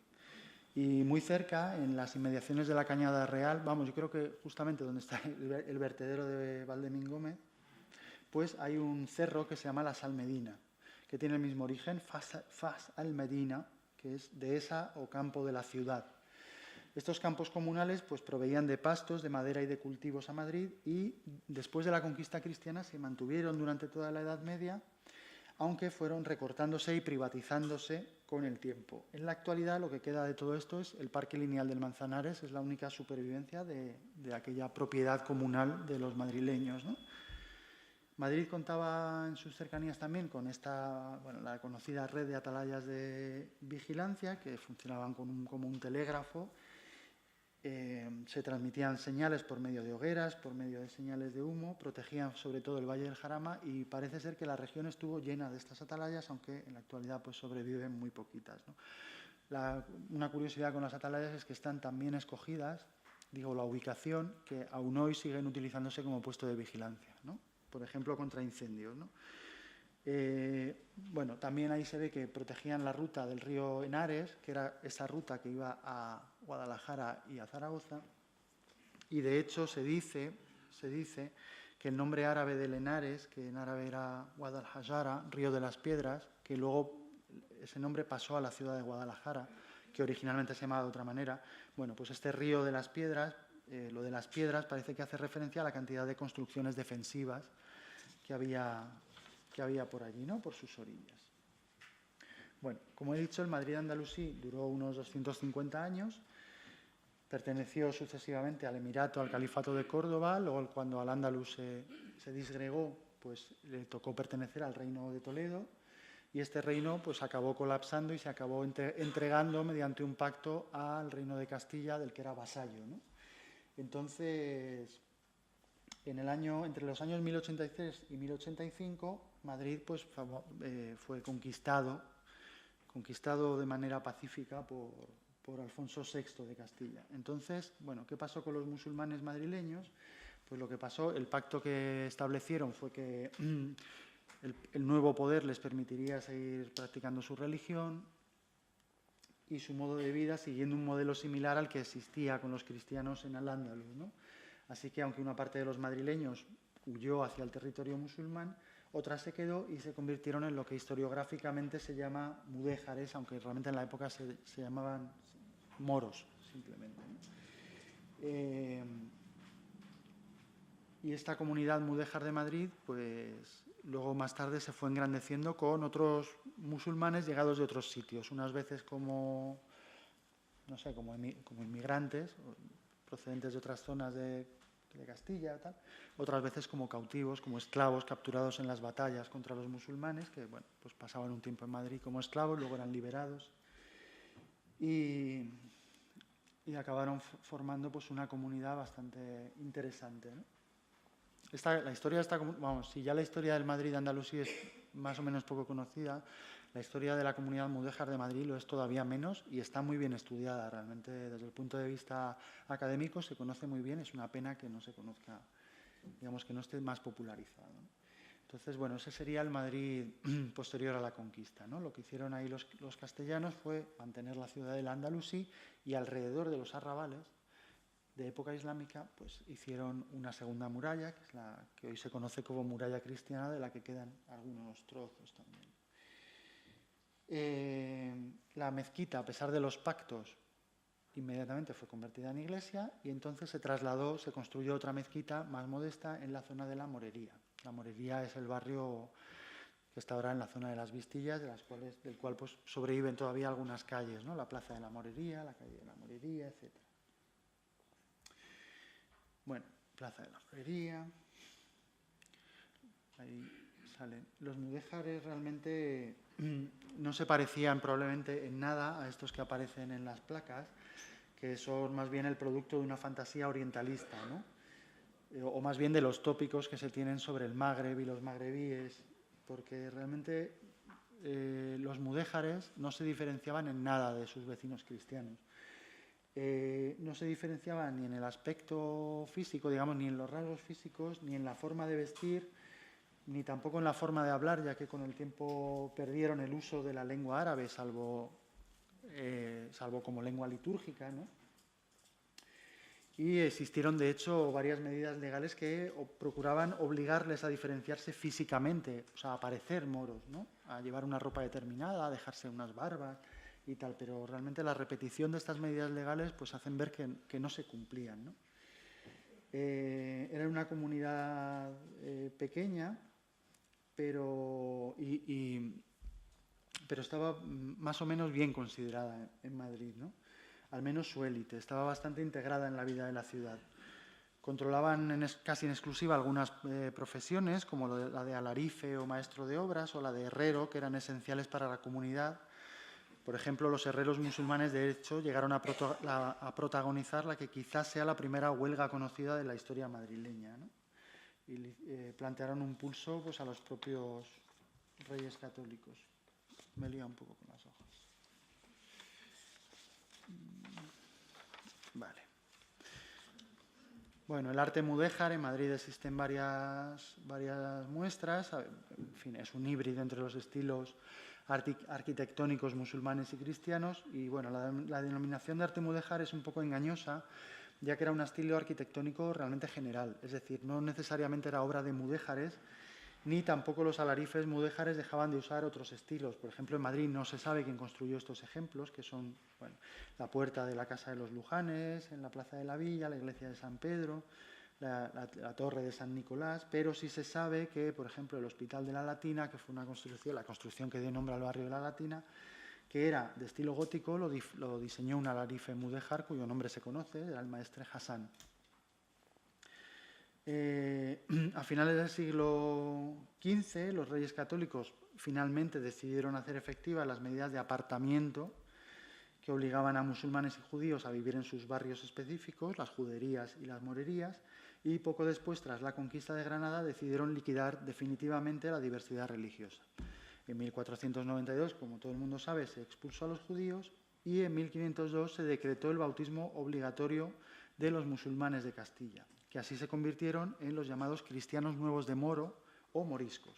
Y muy cerca, en las inmediaciones de la Cañada Real, vamos, yo creo que justamente donde está el vertedero de Valdemín Gómez, pues hay un cerro que se llama la Salmedina, que tiene el mismo origen, Fas al-Medina, que es dehesa o campo de la ciudad. Estos campos comunales pues, proveían de pastos, de madera y de cultivos a Madrid y después de la conquista cristiana se mantuvieron durante toda la Edad Media, aunque fueron recortándose y privatizándose con el tiempo. En la actualidad lo que queda de todo esto es el Parque Lineal del Manzanares, es la única supervivencia de aquella propiedad comunal de los madrileños, ¿no? Madrid contaba en sus cercanías también con la conocida red de atalayas de vigilancia que funcionaban como un telégrafo. Se transmitían señales por medio de hogueras, por medio de señales de humo, protegían sobre todo el Valle del Jarama y parece ser que la región estuvo llena de estas atalayas, aunque en la actualidad pues, sobreviven muy poquitas, ¿no? Una curiosidad con las atalayas es que están tan bien escogidas, digo, la ubicación, que aún hoy siguen utilizándose como puesto de vigilancia, ¿no? Por ejemplo, contra incendios, ¿no? Bueno, también ahí se ve que protegían la ruta del río Henares, que era esa ruta que iba a Guadalajara y a Zaragoza, y de hecho se dice que el nombre árabe del Henares, que en árabe era Guadalhajara, río de las piedras, que luego ese nombre pasó a la ciudad de Guadalajara, que originalmente se llamaba de otra manera. Bueno, pues este río de las piedras, lo de las piedras parece que hace referencia a la cantidad de construcciones defensivas que había por allí, ¿no? Por sus orillas. Bueno, como he dicho, el Madrid andalusí duró unos 250 años, perteneció sucesivamente al Emirato, al Califato de Córdoba, luego cuando Al-Ándalus se disgregó, pues le tocó pertenecer al Reino de Toledo y este reino pues acabó colapsando y se acabó entregando mediante un pacto al Reino de Castilla, del que era vasallo, ¿no? Entonces, entre los años 1083 y 1085, Madrid pues, fue conquistado de manera pacífica por Alfonso VI de Castilla. Entonces, bueno, ¿qué pasó con los musulmanes madrileños? Pues lo que pasó, el pacto que establecieron fue que el nuevo poder les permitiría seguir practicando su religión y su modo de vida siguiendo un modelo similar al que existía con los cristianos en Al-Ándalus, ¿no? Así que, aunque una parte de los madrileños huyó hacia el territorio musulmán, otra se quedó y se convirtieron en lo que historiográficamente se llama mudéjares, aunque realmente en la época se llamaban moros, simplemente, ¿no? Y esta comunidad mudéjar de Madrid, pues luego más tarde se fue engrandeciendo con otros musulmanes llegados de otros sitios, unas veces como inmigrantes, procedentes de otras zonas de Castilla, tal, otras veces como cautivos, como esclavos capturados en las batallas contra los musulmanes, que bueno, pues pasaban un tiempo en Madrid como esclavos, luego eran liberados y acabaron formando pues una comunidad bastante interesante, ¿no? La historia está, vamos, si ya la historia del Madrid de Andalusí es más o menos poco conocida, la historia de la comunidad mudéjar de Madrid lo es todavía menos y está muy bien estudiada. Realmente, desde el punto de vista académico, se conoce muy bien. Es una pena que no se conozca, digamos, que no esté más popularizado, ¿no? Entonces, bueno, ese sería el Madrid posterior a la conquista, ¿no? Lo que hicieron ahí los castellanos fue mantener la ciudad del Andalusí y alrededor de los arrabales de época islámica, pues hicieron una segunda muralla, que es la que hoy se conoce como muralla cristiana, de la que quedan algunos trozos también. La mezquita, a pesar de los pactos, inmediatamente fue convertida en iglesia y entonces se construyó otra mezquita más modesta en la zona de la Morería. La Morería es el barrio que está ahora en la zona de las Vistillas, del cual pues, sobreviven todavía algunas calles, ¿no? La Plaza de la Morería, la calle de la Morería, etc. Bueno, Plaza de la Morería. Ahí salen. Los mudéjares realmente no se parecían probablemente en nada a estos que aparecen en las placas, que son más bien el producto de una fantasía orientalista, ¿no? O más bien de los tópicos que se tienen sobre el Magreb y los magrebíes, porque realmente los mudéjares no se diferenciaban en nada de sus vecinos cristianos. No se diferenciaban ni en el aspecto físico, digamos, ni en los rasgos físicos, ni en la forma de vestir, ni tampoco en la forma de hablar, ya que con el tiempo perdieron el uso de la lengua árabe, salvo como lengua litúrgica, ¿no? Y existieron, de hecho, varias medidas legales que procuraban obligarles a diferenciarse físicamente, o sea, a parecer moros, ¿no? A llevar una ropa determinada, a dejarse unas barbas y tal, pero realmente la repetición de estas medidas legales pues hacen ver que no se cumplían, ¿no? Era una comunidad pequeña, pero estaba más o menos bien considerada en Madrid, ¿no? Al menos su élite, estaba bastante integrada en la vida de la ciudad. Controlaban casi en exclusiva algunas profesiones, como la de alarife o maestro de obras, o la de herrero, que eran esenciales para la comunidad. Por ejemplo, los herreros musulmanes, de hecho, llegaron a protagonizar la que quizás sea la primera huelga conocida de la historia madrileña, ¿no? Y plantearon un pulso pues, a los propios reyes católicos. Me lía un poco con las hojas. Vale. Bueno, el arte mudéjar, en Madrid existen varias muestras. En fin, es un híbrido entre los estilos arquitectónicos musulmanes y cristianos. Y bueno, la denominación de arte mudéjar es un poco engañosa, ya que era un estilo arquitectónico realmente general. Es decir, no necesariamente era obra de mudéjares, ni tampoco los alarifes mudéjares dejaban de usar otros estilos. Por ejemplo, en Madrid no se sabe quién construyó estos ejemplos, que son bueno, la puerta de la Casa de los Lujanes, en la Plaza de la Villa, la iglesia de San Pedro, la torre de San Nicolás, pero sí se sabe que, por ejemplo, el Hospital de la Latina, que fue la construcción que dio nombre al barrio de la Latina, que era de estilo gótico, lo diseñó un alarife mudéjar, cuyo nombre se conoce, era el maestre Hassan. A finales del siglo XV, los reyes católicos finalmente decidieron hacer efectivas las medidas de apartamiento que obligaban a musulmanes y judíos a vivir en sus barrios específicos, las juderías y las morerías, y poco después, tras la conquista de Granada, decidieron liquidar definitivamente la diversidad religiosa. En 1492, como todo el mundo sabe, se expulsó a los judíos y en 1502 se decretó el bautismo obligatorio de los musulmanes de Castilla, que así se convirtieron en los llamados cristianos nuevos de Moro o moriscos.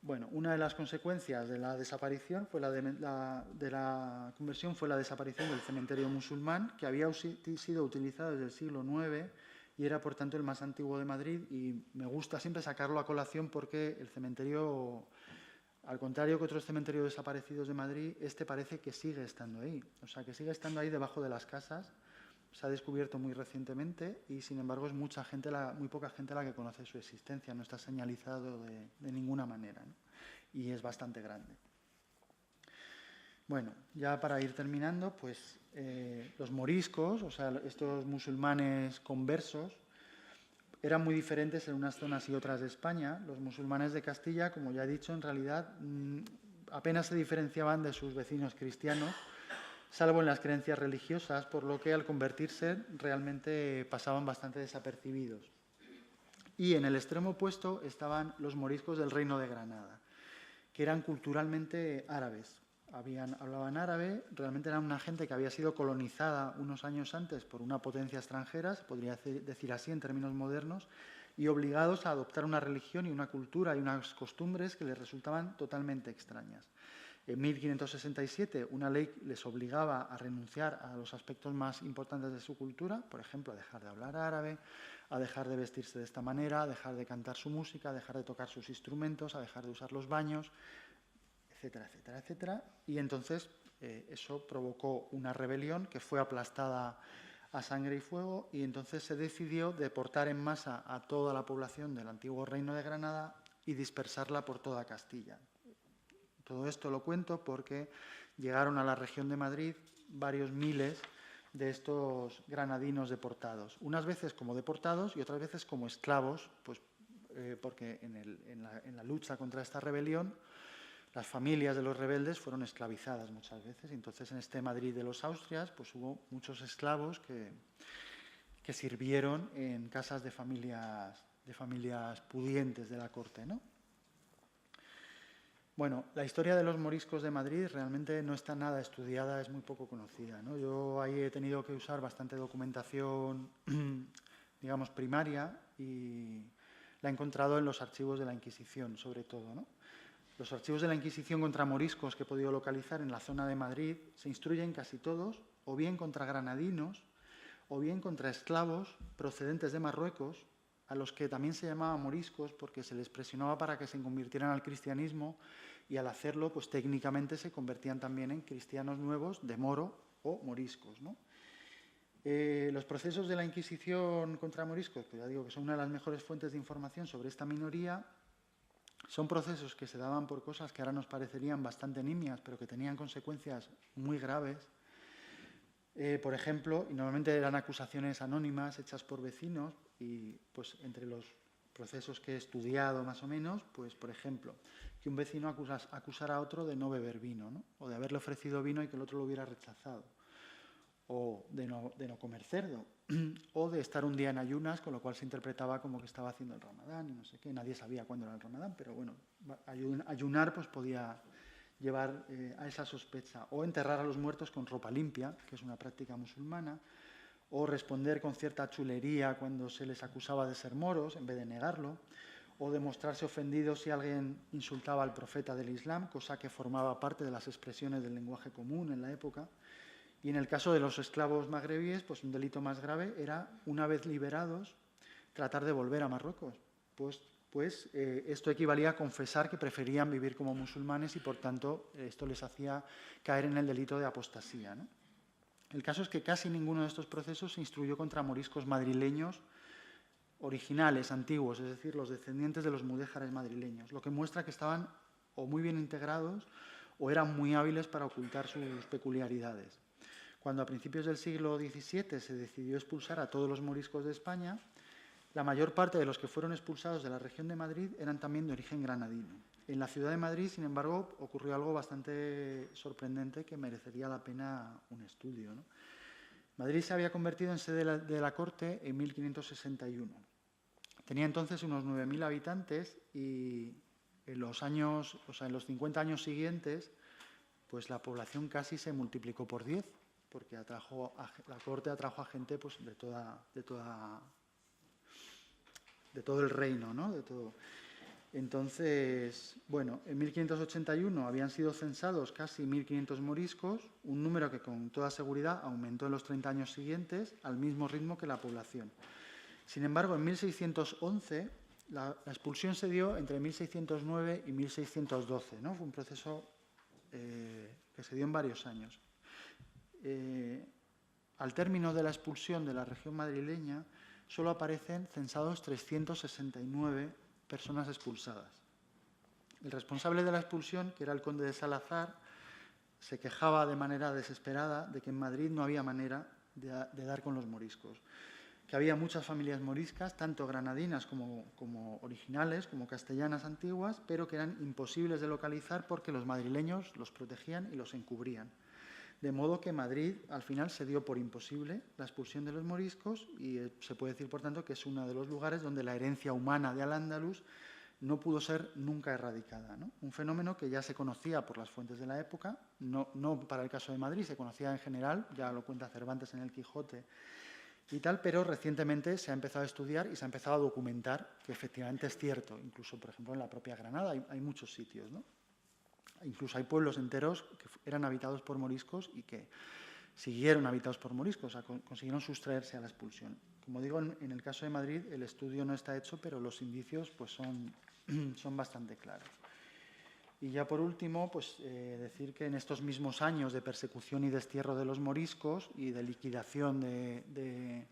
Bueno, una de las consecuencias de la desaparición de la conversión fue la desaparición del cementerio musulmán, que había sido utilizado desde el siglo IX y era, por tanto, el más antiguo de Madrid. Y me gusta siempre sacarlo a colación porque el cementerio, al contrario que otros cementerios desaparecidos de Madrid, este parece que sigue estando ahí. O sea, que sigue estando ahí debajo de las casas. Se ha descubierto muy recientemente y, sin embargo, es muy poca gente la que conoce su existencia. No está señalizado de ninguna manera, ¿no? Y es bastante grande. Bueno, ya para ir terminando, pues los moriscos, o sea, estos musulmanes conversos, eran muy diferentes en unas zonas y otras de España. Los musulmanes de Castilla, como ya he dicho, en realidad apenas se diferenciaban de sus vecinos cristianos, salvo en las creencias religiosas, por lo que al convertirse realmente pasaban bastante desapercibidos. Y en el extremo opuesto estaban los moriscos del Reino de Granada, que eran culturalmente árabes. Hablaban árabe, realmente eran una gente que había sido colonizada unos años antes por una potencia extranjera, se podría decir así en términos modernos, y obligados a adoptar una religión y una cultura y unas costumbres que les resultaban totalmente extrañas. En 1567 una ley les obligaba a renunciar a los aspectos más importantes de su cultura, por ejemplo, a dejar de hablar árabe, a dejar de vestirse de esta manera, a dejar de cantar su música, a dejar de tocar sus instrumentos, a dejar de usar los baños, etcétera, etcétera, etcétera. Y entonces eso provocó una rebelión que fue aplastada a sangre y fuego, y entonces se decidió deportar en masa a toda la población del antiguo Reino de Granada y dispersarla por toda Castilla. Todo esto lo cuento porque llegaron a la región de Madrid varios miles de estos granadinos deportados, unas veces como deportados y otras veces como esclavos, pues, porque en la lucha contra esta rebelión las familias de los rebeldes fueron esclavizadas muchas veces. Entonces, en este Madrid de los Austrias, pues hubo muchos esclavos que sirvieron en casas de familias pudientes de la corte, ¿no? Bueno, la historia de los moriscos de Madrid realmente no está nada estudiada, es muy poco conocida, ¿no? Yo ahí he tenido que usar bastante documentación, digamos, primaria, y la he encontrado en los archivos de la Inquisición, sobre todo, ¿no? Los archivos de la Inquisición contra moriscos que he podido localizar en la zona de Madrid se instruyen casi todos, o bien contra granadinos, o bien contra esclavos procedentes de Marruecos, a los que también se llamaba moriscos porque se les presionaba para que se convirtieran al cristianismo, y al hacerlo, pues técnicamente se convertían también en cristianos nuevos de moro o moriscos, ¿no? Los procesos de la Inquisición contra moriscos, que ya digo que son una de las mejores fuentes de información sobre esta minoría, son procesos que se daban por cosas que ahora nos parecerían bastante nimias, pero que tenían consecuencias muy graves. Por ejemplo, y normalmente eran acusaciones anónimas hechas por vecinos, y pues entre los procesos que he estudiado más o menos, pues por ejemplo, que un vecino acusara a otro de no beber vino, ¿no? O de haberle ofrecido vino y que el otro lo hubiera rechazado, o de no comer cerdo, o de estar un día en ayunas, con lo cual se interpretaba como que estaba haciendo el Ramadán y no sé qué. Nadie sabía cuándo era el Ramadán, pero bueno, ayunar pues podía llevar a esa sospecha, o enterrar a los muertos con ropa limpia, que es una práctica musulmana, o responder con cierta chulería cuando se les acusaba de ser moros, en vez de negarlo, o de mostrarse ofendidos si alguien insultaba al profeta del Islam, cosa que formaba parte de las expresiones del lenguaje común en la época. Y en el caso de los esclavos magrebíes, pues un delito más grave era, una vez liberados, tratar de volver a Marruecos, pues esto equivalía a confesar que preferían vivir como musulmanes, y por tanto esto les hacía caer en el delito de apostasía, ¿no? El caso es que casi ninguno de estos procesos se instruyó contra moriscos madrileños originales, antiguos, es decir, los descendientes de los mudéjares madrileños, lo que muestra que estaban o muy bien integrados o eran muy hábiles para ocultar sus peculiaridades. Cuando a principios del siglo XVII se decidió expulsar a todos los moriscos de España, la mayor parte de los que fueron expulsados de la región de Madrid eran también de origen granadino. En la ciudad de Madrid, sin embargo, ocurrió algo bastante sorprendente que merecería la pena un estudio, ¿no? Madrid se había convertido en sede de la corte en 1561. Tenía entonces unos 9.000 habitantes, y en los 50 años siguientes, pues la población casi se multiplicó por 10, porque la corte atrajo a gente pues, de todo el reino, ¿no? De todo. Entonces, bueno, en 1581 habían sido censados casi 1.500 moriscos, un número que con toda seguridad aumentó en los 30 años siguientes al mismo ritmo que la población. Sin embargo, en 1611 la expulsión se dio entre 1609 y 1612, ¿no? Fue un proceso que se dio en varios años. Al término de la expulsión de la región madrileña, solo aparecen censados 369 personas expulsadas. El responsable de la expulsión, que era el conde de Salazar, se quejaba de manera desesperada de que en Madrid no había manera de dar con los moriscos, que había muchas familias moriscas, tanto granadinas como originales, como castellanas antiguas, pero que eran imposibles de localizar porque los madrileños los protegían y los encubrían. De modo que Madrid al final se dio por imposible la expulsión de los moriscos, y se puede decir, por tanto, que es uno de los lugares donde la herencia humana de Al-Ándalus no pudo ser nunca erradicada, ¿no? Un fenómeno que ya se conocía por las fuentes de la época, no para el caso de Madrid, se conocía en general, ya lo cuenta Cervantes en el Quijote y tal, pero recientemente se ha empezado a estudiar y se ha empezado a documentar que efectivamente es cierto. Incluso, por ejemplo, en la propia Granada hay muchos sitios, ¿no? Incluso hay pueblos enteros que eran habitados por moriscos y que siguieron habitados por moriscos, o sea, consiguieron sustraerse a la expulsión. Como digo, en el caso de Madrid el estudio no está hecho, pero los indicios pues, son bastante claros. Y ya por último, pues decir que en estos mismos años de persecución y destierro de los moriscos y de liquidación de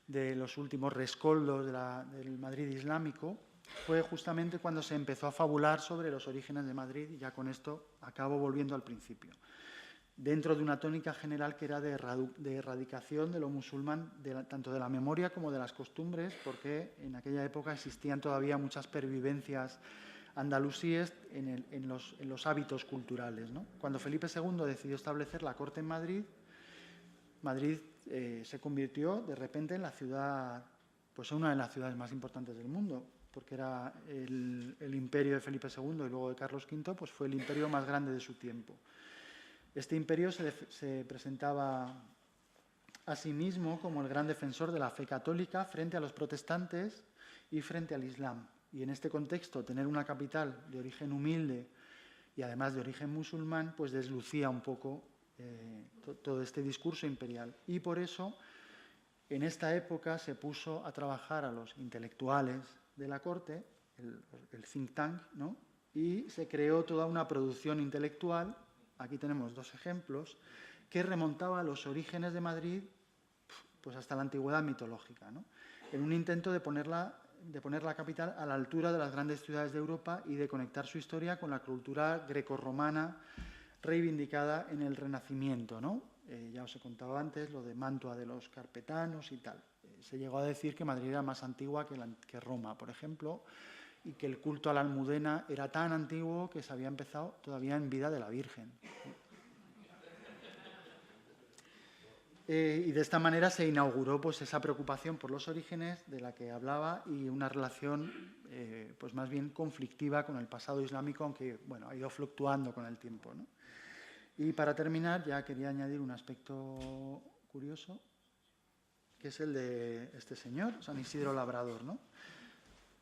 los últimos rescoldos del Madrid islámico, fue justamente cuando se empezó a fabular sobre los orígenes de Madrid, y ya con esto acabo volviendo al principio. Dentro de una tónica general que era de erradicación de lo musulmán, tanto de la memoria como de las costumbres, porque en aquella época existían todavía muchas pervivencias andalusíes en los hábitos culturales, ¿no? Cuando Felipe II decidió establecer la corte en Madrid, Madrid se convirtió de repente en la ciudad, pues una de las ciudades más importantes del mundo, porque era el imperio de Felipe II y luego de Carlos V, pues fue el imperio más grande de su tiempo. Este imperio se presentaba a sí mismo como el gran defensor de la fe católica frente a los protestantes y frente al Islam. Y en este contexto, tener una capital de origen humilde y además de origen musulmán, pues deslucía un poco todo este discurso imperial. Y por eso, en esta época se puso a trabajar a los intelectuales de la corte, el think tank, ¿no? Y se creó toda una producción intelectual, aquí tenemos dos ejemplos, que remontaba a los orígenes de Madrid pues hasta la antigüedad mitológica, ¿no? En un intento de poner la capital a la altura de las grandes ciudades de Europa y de conectar su historia con la cultura grecorromana reivindicada en el Renacimiento, ¿no? Ya os he contado antes lo de Mantua de los carpetanos y tal. Se llegó a decir que Madrid era más antigua que Roma, por ejemplo, y que el culto a la Almudena era tan antiguo que se había empezado todavía en vida de la Virgen. Y de esta manera se inauguró pues, esa preocupación por los orígenes de la que hablaba y una relación pues más bien conflictiva con el pasado islámico, aunque bueno, ha ido fluctuando con el tiempo, ¿no? Y para terminar, ya quería añadir un aspecto curioso, que es el de este señor, San Isidro Labrador, ¿no?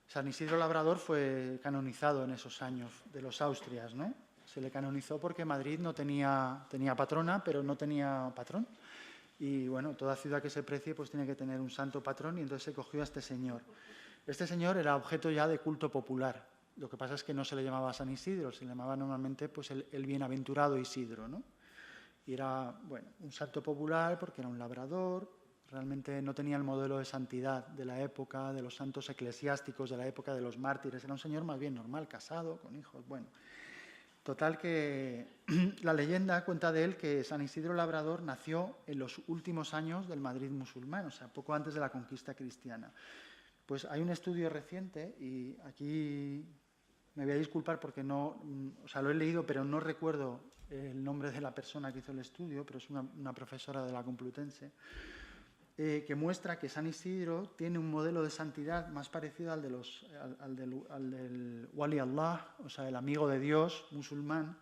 San Isidro Labrador fue canonizado en esos años de los Austrias, ¿no? Se le canonizó porque Madrid no tenía patrona, pero no tenía patrón. Y bueno, toda ciudad que se precie pues tiene que tener un santo patrón y entonces se cogió a este señor. Este señor era objeto ya de culto popular. Lo que pasa es que no se le llamaba San Isidro, se le llamaba normalmente pues el bienaventurado Isidro, ¿no? Y era, bueno, un santo popular porque era un labrador, realmente no tenía el modelo de santidad de la época, de los santos eclesiásticos de la época de los mártires, era un señor más bien normal, casado, con hijos, bueno. Total que la leyenda cuenta de él que San Isidro Labrador nació en los últimos años del Madrid musulmán, o sea, poco antes de la conquista cristiana. Pues hay un estudio reciente, y aquí me voy a disculpar porque no, o sea, lo he leído, pero no recuerdo el nombre de la persona que hizo el estudio, pero es una profesora de la Complutense, que muestra que San Isidro tiene un modelo de santidad más parecido al del Wali Allah, o sea, el amigo de Dios musulmán,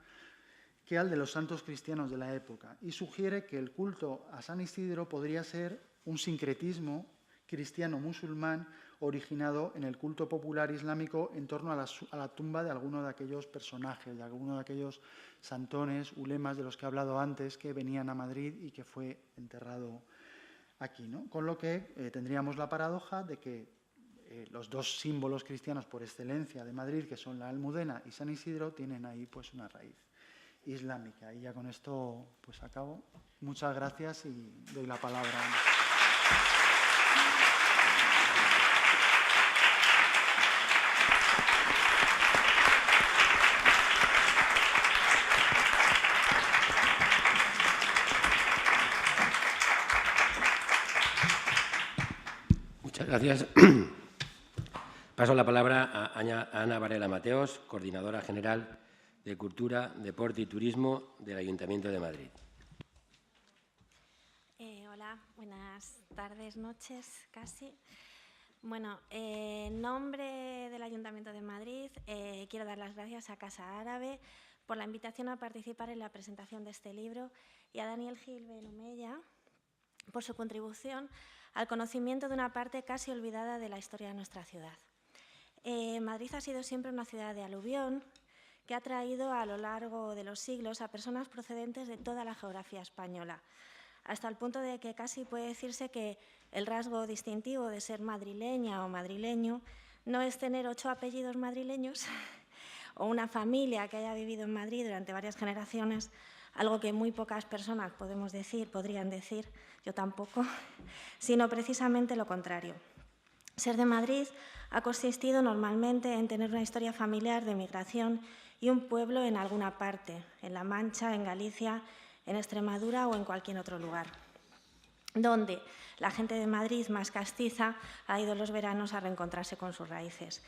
que al de los santos cristianos de la época. Y sugiere que el culto a San Isidro podría ser un sincretismo cristiano-musulmán originado en el culto popular islámico en torno a la tumba de alguno de aquellos personajes, de alguno de aquellos santones, ulemas de los que he hablado antes, que venían a Madrid y que fue enterrado aquí, ¿no? Con lo que tendríamos la paradoja de que los dos símbolos cristianos por excelencia de Madrid, que son la Almudena y San Isidro, tienen ahí pues una raíz islámica. Y ya con esto pues acabo. Muchas gracias y doy la palabra. Gracias. Paso la palabra a Ana Varela Mateos, coordinadora general de Cultura, Deporte y Turismo del Ayuntamiento de Madrid. Hola, buenas tardes, noches, casi. Bueno, en nombre del Ayuntamiento de Madrid quiero dar las gracias a Casa Árabe por la invitación a participar en la presentación de este libro y a Daniel Gil Benumella por su contribución al conocimiento de una parte casi olvidada de la historia de nuestra ciudad. Madrid ha sido siempre una ciudad de aluvión que ha traído a lo largo de los siglos a personas procedentes de toda la geografía española, hasta el punto de que casi puede decirse que el rasgo distintivo de ser madrileña o madrileño no es tener 8 apellidos madrileños o una familia que haya vivido en Madrid durante varias generaciones, algo que muy pocas personas podrían decir, yo tampoco, sino precisamente lo contrario. Ser de Madrid ha consistido normalmente en tener una historia familiar de migración y un pueblo en alguna parte, en La Mancha, en Galicia, en Extremadura o en cualquier otro lugar, donde la gente de Madrid más castiza ha ido los veranos a reencontrarse con sus raíces.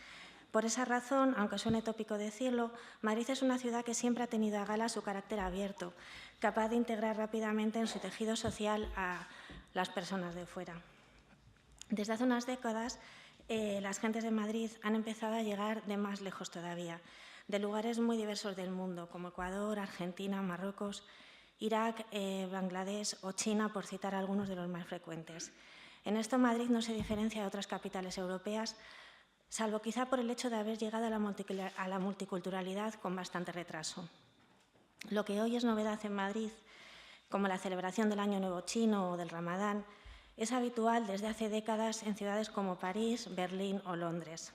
Por esa razón, aunque suene tópico decirlo, Madrid es una ciudad que siempre ha tenido a gala su carácter abierto, capaz de integrar rápidamente en su tejido social a las personas de fuera. Desde hace unas décadas, las gentes de Madrid han empezado a llegar de más lejos todavía, de lugares muy diversos del mundo, como Ecuador, Argentina, Marruecos, Irak, Bangladesh o China, por citar algunos de los más frecuentes. En esto Madrid no se diferencia de otras capitales europeas, salvo quizá por el hecho de haber llegado a la multiculturalidad con bastante retraso. Lo que hoy es novedad en Madrid, como la celebración del Año Nuevo Chino o del Ramadán, es habitual desde hace décadas en ciudades como París, Berlín o Londres.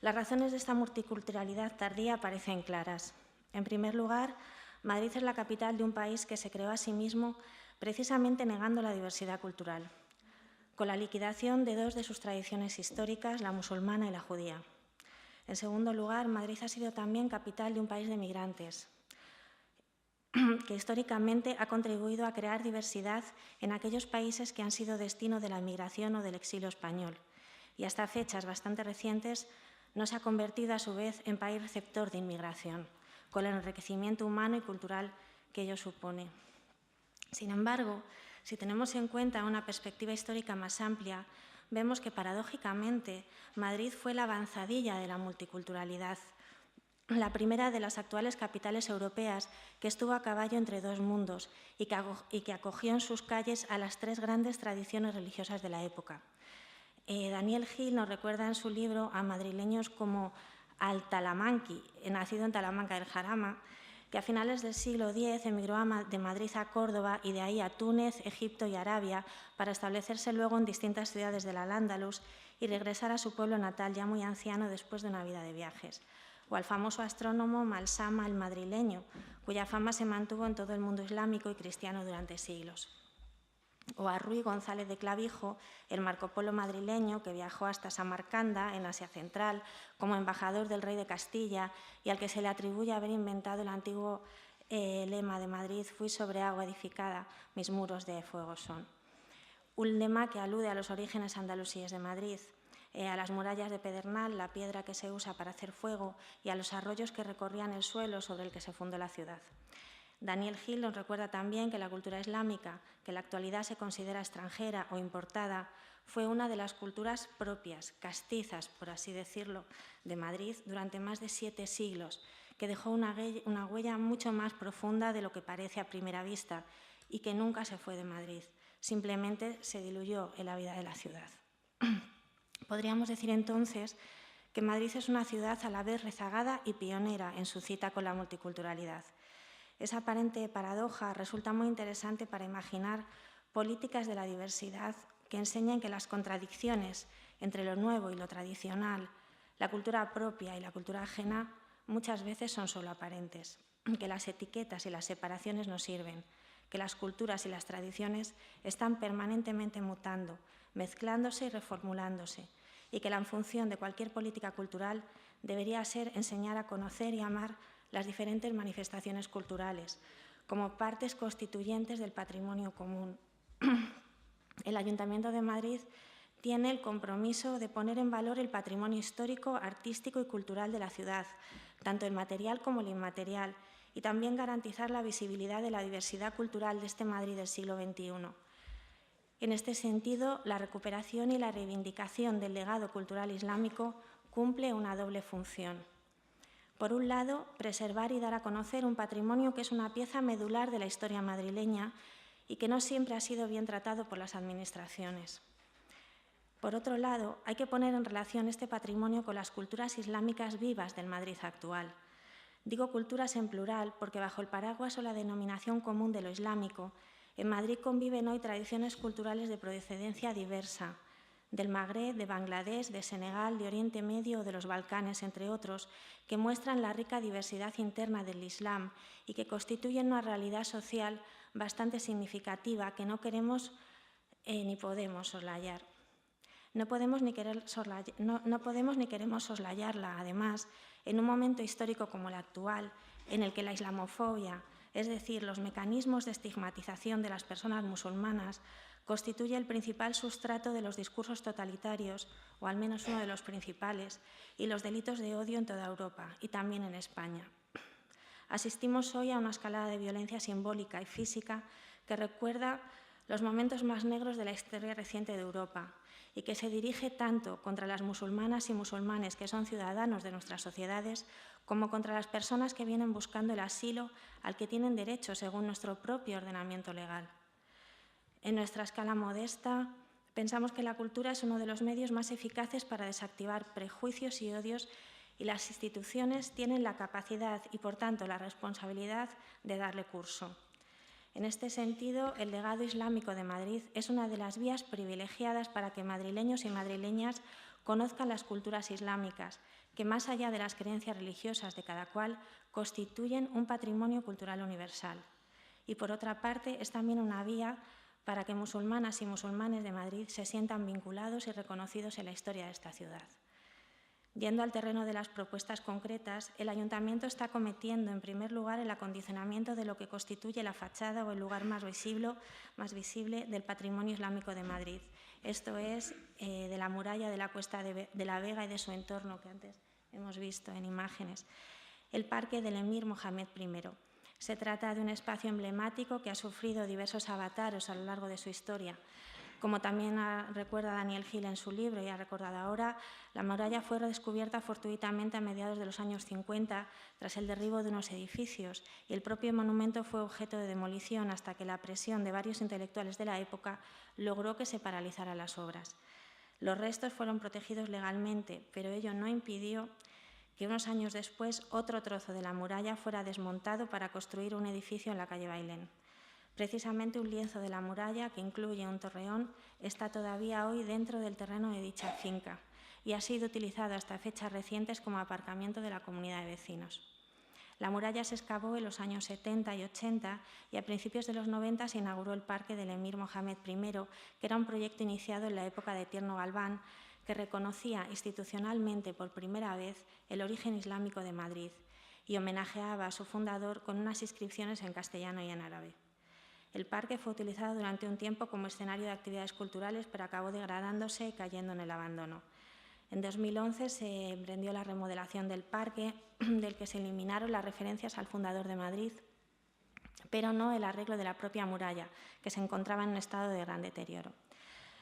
Las razones de esta multiculturalidad tardía parecen claras. En primer lugar, Madrid es la capital de un país que se creó a sí mismo precisamente negando la diversidad cultural, con la liquidación de dos de sus tradiciones históricas, la musulmana y la judía. En segundo lugar, Madrid ha sido también capital de un país de migrantes, que históricamente ha contribuido a crear diversidad en aquellos países que han sido destino de la inmigración o del exilio español, y hasta fechas bastante recientes no se ha convertido a su vez en país receptor de inmigración, con el enriquecimiento humano y cultural que ello supone. Sin embargo, si tenemos en cuenta una perspectiva histórica más amplia, vemos que paradójicamente Madrid fue la avanzadilla de la multiculturalidad, la primera de las actuales capitales europeas que estuvo a caballo entre dos mundos y que acogió en sus calles a las tres grandes tradiciones religiosas de la época. Daniel Gil nos recuerda en su libro a madrileños como al Talamanqui, nacido en Talamanca del Jarama, que a finales del siglo X emigró de Madrid a Córdoba y de ahí a Túnez, Egipto y Arabia para establecerse luego en distintas ciudades del Al-Ándalus y regresar a su pueblo natal ya muy anciano después de una vida de viajes. O al famoso astrónomo Malsama el madrileño, cuya fama se mantuvo en todo el mundo islámico y cristiano durante siglos. O a Ruy González de Clavijo, el Marco Polo madrileño que viajó hasta Samarcanda, en Asia Central, como embajador del rey de Castilla y al que se le atribuye haber inventado el antiguo lema de Madrid: «Fui sobre agua edificada, mis muros de fuego son». Un lema que alude a los orígenes andalusíes de Madrid, a las murallas de Pedernal, la piedra que se usa para hacer fuego, y a los arroyos que recorrían el suelo sobre el que se fundó la ciudad. Daniel Gil nos recuerda también que la cultura islámica, que en la actualidad se considera extranjera o importada, fue una de las culturas propias, castizas, por así decirlo, de Madrid durante más de 7 siglos, que dejó una huella mucho más profunda de lo que parece a primera vista y que nunca se fue de Madrid, simplemente se diluyó en la vida de la ciudad. Podríamos decir entonces que Madrid es una ciudad a la vez rezagada y pionera en su cita con la multiculturalidad. Esa aparente paradoja resulta muy interesante para imaginar políticas de la diversidad que enseñen que las contradicciones entre lo nuevo y lo tradicional, la cultura propia y la cultura ajena, muchas veces son solo aparentes, que las etiquetas y las separaciones no sirven, que las culturas y las tradiciones están permanentemente mutando, mezclándose y reformulándose, y que la función de cualquier política cultural debería ser enseñar a conocer y amar las diferentes manifestaciones culturales, como partes constituyentes del patrimonio común. El Ayuntamiento de Madrid tiene el compromiso de poner en valor el patrimonio histórico, artístico y cultural de la ciudad, tanto el material como el inmaterial, y también garantizar la visibilidad de la diversidad cultural de este Madrid del siglo XXI. En este sentido, la recuperación y la reivindicación del legado cultural islámico cumple una doble función. Por un lado, preservar y dar a conocer un patrimonio que es una pieza medular de la historia madrileña y que no siempre ha sido bien tratado por las administraciones. Por otro lado, hay que poner en relación este patrimonio con las culturas islámicas vivas del Madrid actual. Digo culturas en plural porque bajo el paraguas o la denominación común de lo islámico, en Madrid conviven hoy tradiciones culturales de procedencia diversa, del Magreb, de Bangladesh, de Senegal, de Oriente Medio o de los Balcanes, entre otros, que muestran la rica diversidad interna del Islam y que constituyen una realidad social bastante significativa que no queremos ni podemos soslayar. No podemos ni queremos soslayarla, además, en un momento histórico como el actual, en el que la islamofobia, es decir, los mecanismos de estigmatización de las personas musulmanas, constituye el principal sustrato de los discursos totalitarios, o al menos uno de los principales, y los delitos de odio en toda Europa y también en España. Asistimos hoy a una escalada de violencia simbólica y física que recuerda los momentos más negros de la historia reciente de Europa y que se dirige tanto contra las musulmanas y musulmanes que son ciudadanos de nuestras sociedades como contra las personas que vienen buscando el asilo al que tienen derecho según nuestro propio ordenamiento legal. En nuestra escala modesta, pensamos que la cultura es uno de los medios más eficaces para desactivar prejuicios y odios, y las instituciones tienen la capacidad y, por tanto, la responsabilidad de darle curso. En este sentido, el legado islámico de Madrid es una de las vías privilegiadas para que madrileños y madrileñas conozcan las culturas islámicas, que más allá de las creencias religiosas de cada cual, constituyen un patrimonio cultural universal. Y, por otra parte, es también una vía para que musulmanas y musulmanes de Madrid se sientan vinculados y reconocidos en la historia de esta ciudad. Yendo al terreno de las propuestas concretas, el Ayuntamiento está cometiendo, en primer lugar, el acondicionamiento de lo que constituye la fachada o el lugar más visible del patrimonio islámico de Madrid. Esto es, de la muralla de la Cuesta de la Vega y de su entorno, que antes hemos visto en imágenes. El Parque del Emir Mohamed I. Se trata de un espacio emblemático que ha sufrido diversos avatares a lo largo de su historia. Como también recuerda Daniel Gil en su libro y ha recordado ahora, la muralla fue redescubierta fortuitamente a mediados de los años 50 tras el derribo de unos edificios, y el propio monumento fue objeto de demolición hasta que la presión de varios intelectuales de la época logró que se paralizaran las obras. Los restos fueron protegidos legalmente, pero ello no impidió que unos años después otro trozo de la muralla fuera desmontado para construir un edificio en la calle Bailén. Precisamente un lienzo de la muralla, que incluye un torreón, está todavía hoy dentro del terreno de dicha finca y ha sido utilizado hasta fechas recientes como aparcamiento de la comunidad de vecinos. La muralla se excavó en los años 70 y 80 y a principios de los 90 se inauguró el Parque del Emir Mohamed I, que era un proyecto iniciado en la época de Tierno Galván, que reconocía institucionalmente por primera vez el origen islámico de Madrid y homenajeaba a su fundador con unas inscripciones en castellano y en árabe. El parque fue utilizado durante un tiempo como escenario de actividades culturales, pero acabó degradándose y cayendo en el abandono. En 2011 se emprendió la remodelación del parque, del que se eliminaron las referencias al fundador de Madrid, pero no el arreglo de la propia muralla, que se encontraba en un estado de gran deterioro.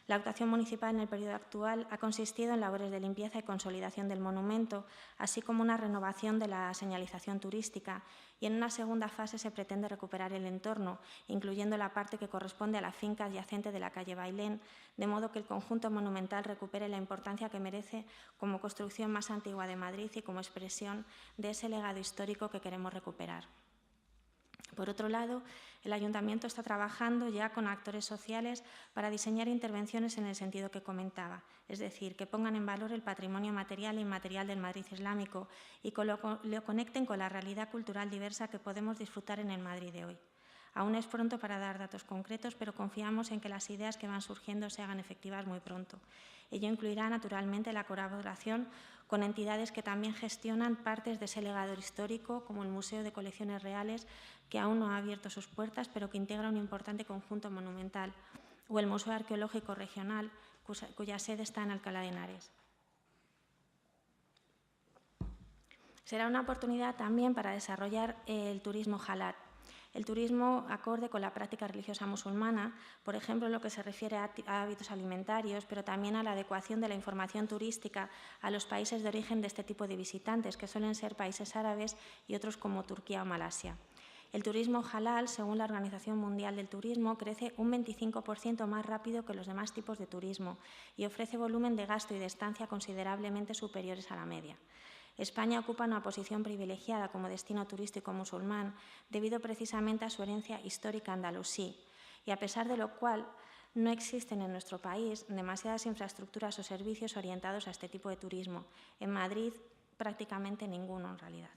La actuación municipal en el periodo actual ha consistido en labores de limpieza y consolidación del monumento, así como una renovación de la señalización turística, y en una segunda fase se pretende recuperar el entorno, incluyendo la parte que corresponde a la finca adyacente de la calle Bailén, de modo que el conjunto monumental recupere la importancia que merece como construcción más antigua de Madrid y como expresión de ese legado histórico que queremos recuperar. Por otro lado, el Ayuntamiento está trabajando ya con actores sociales para diseñar intervenciones en el sentido que comentaba, es decir, que pongan en valor el patrimonio material e inmaterial del Madrid islámico y que lo conecten con la realidad cultural diversa que podemos disfrutar en el Madrid de hoy. Aún es pronto para dar datos concretos, pero confiamos en que las ideas que van surgiendo se hagan efectivas muy pronto. Ello incluirá, naturalmente, la colaboración con entidades que también gestionan partes de ese legado histórico, como el Museo de Colecciones Reales, que aún no ha abierto sus puertas, pero que integra un importante conjunto monumental, o el Museo Arqueológico Regional, cuya sede está en Alcalá de Henares. Será una oportunidad también para desarrollar el turismo halal. El turismo acorde con la práctica religiosa musulmana, por ejemplo, en lo que se refiere a hábitos alimentarios, pero también a la adecuación de la información turística a los países de origen de este tipo de visitantes, que suelen ser países árabes y otros como Turquía o Malasia. El turismo halal, según la Organización Mundial del Turismo, crece un 25% más rápido que los demás tipos de turismo y ofrece volumen de gasto y de estancia considerablemente superiores a la media. España ocupa una posición privilegiada como destino turístico musulmán debido precisamente a su herencia histórica andalusí, y a pesar de lo cual no existen en nuestro país demasiadas infraestructuras o servicios orientados a este tipo de turismo. En Madrid prácticamente ninguno en realidad.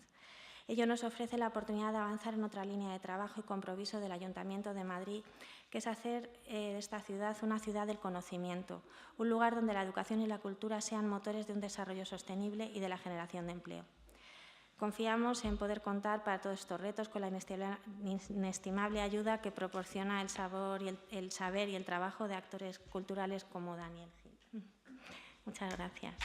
Ello nos ofrece la oportunidad de avanzar en otra línea de trabajo y compromiso del Ayuntamiento de Madrid, que es hacer de esta ciudad una ciudad del conocimiento, un lugar donde la educación y la cultura sean motores de un desarrollo sostenible y de la generación de empleo. Confiamos en poder contar para todos estos retos con la inestimable ayuda que proporciona el saber y el trabajo de actores culturales como Daniel Gil. Muchas gracias.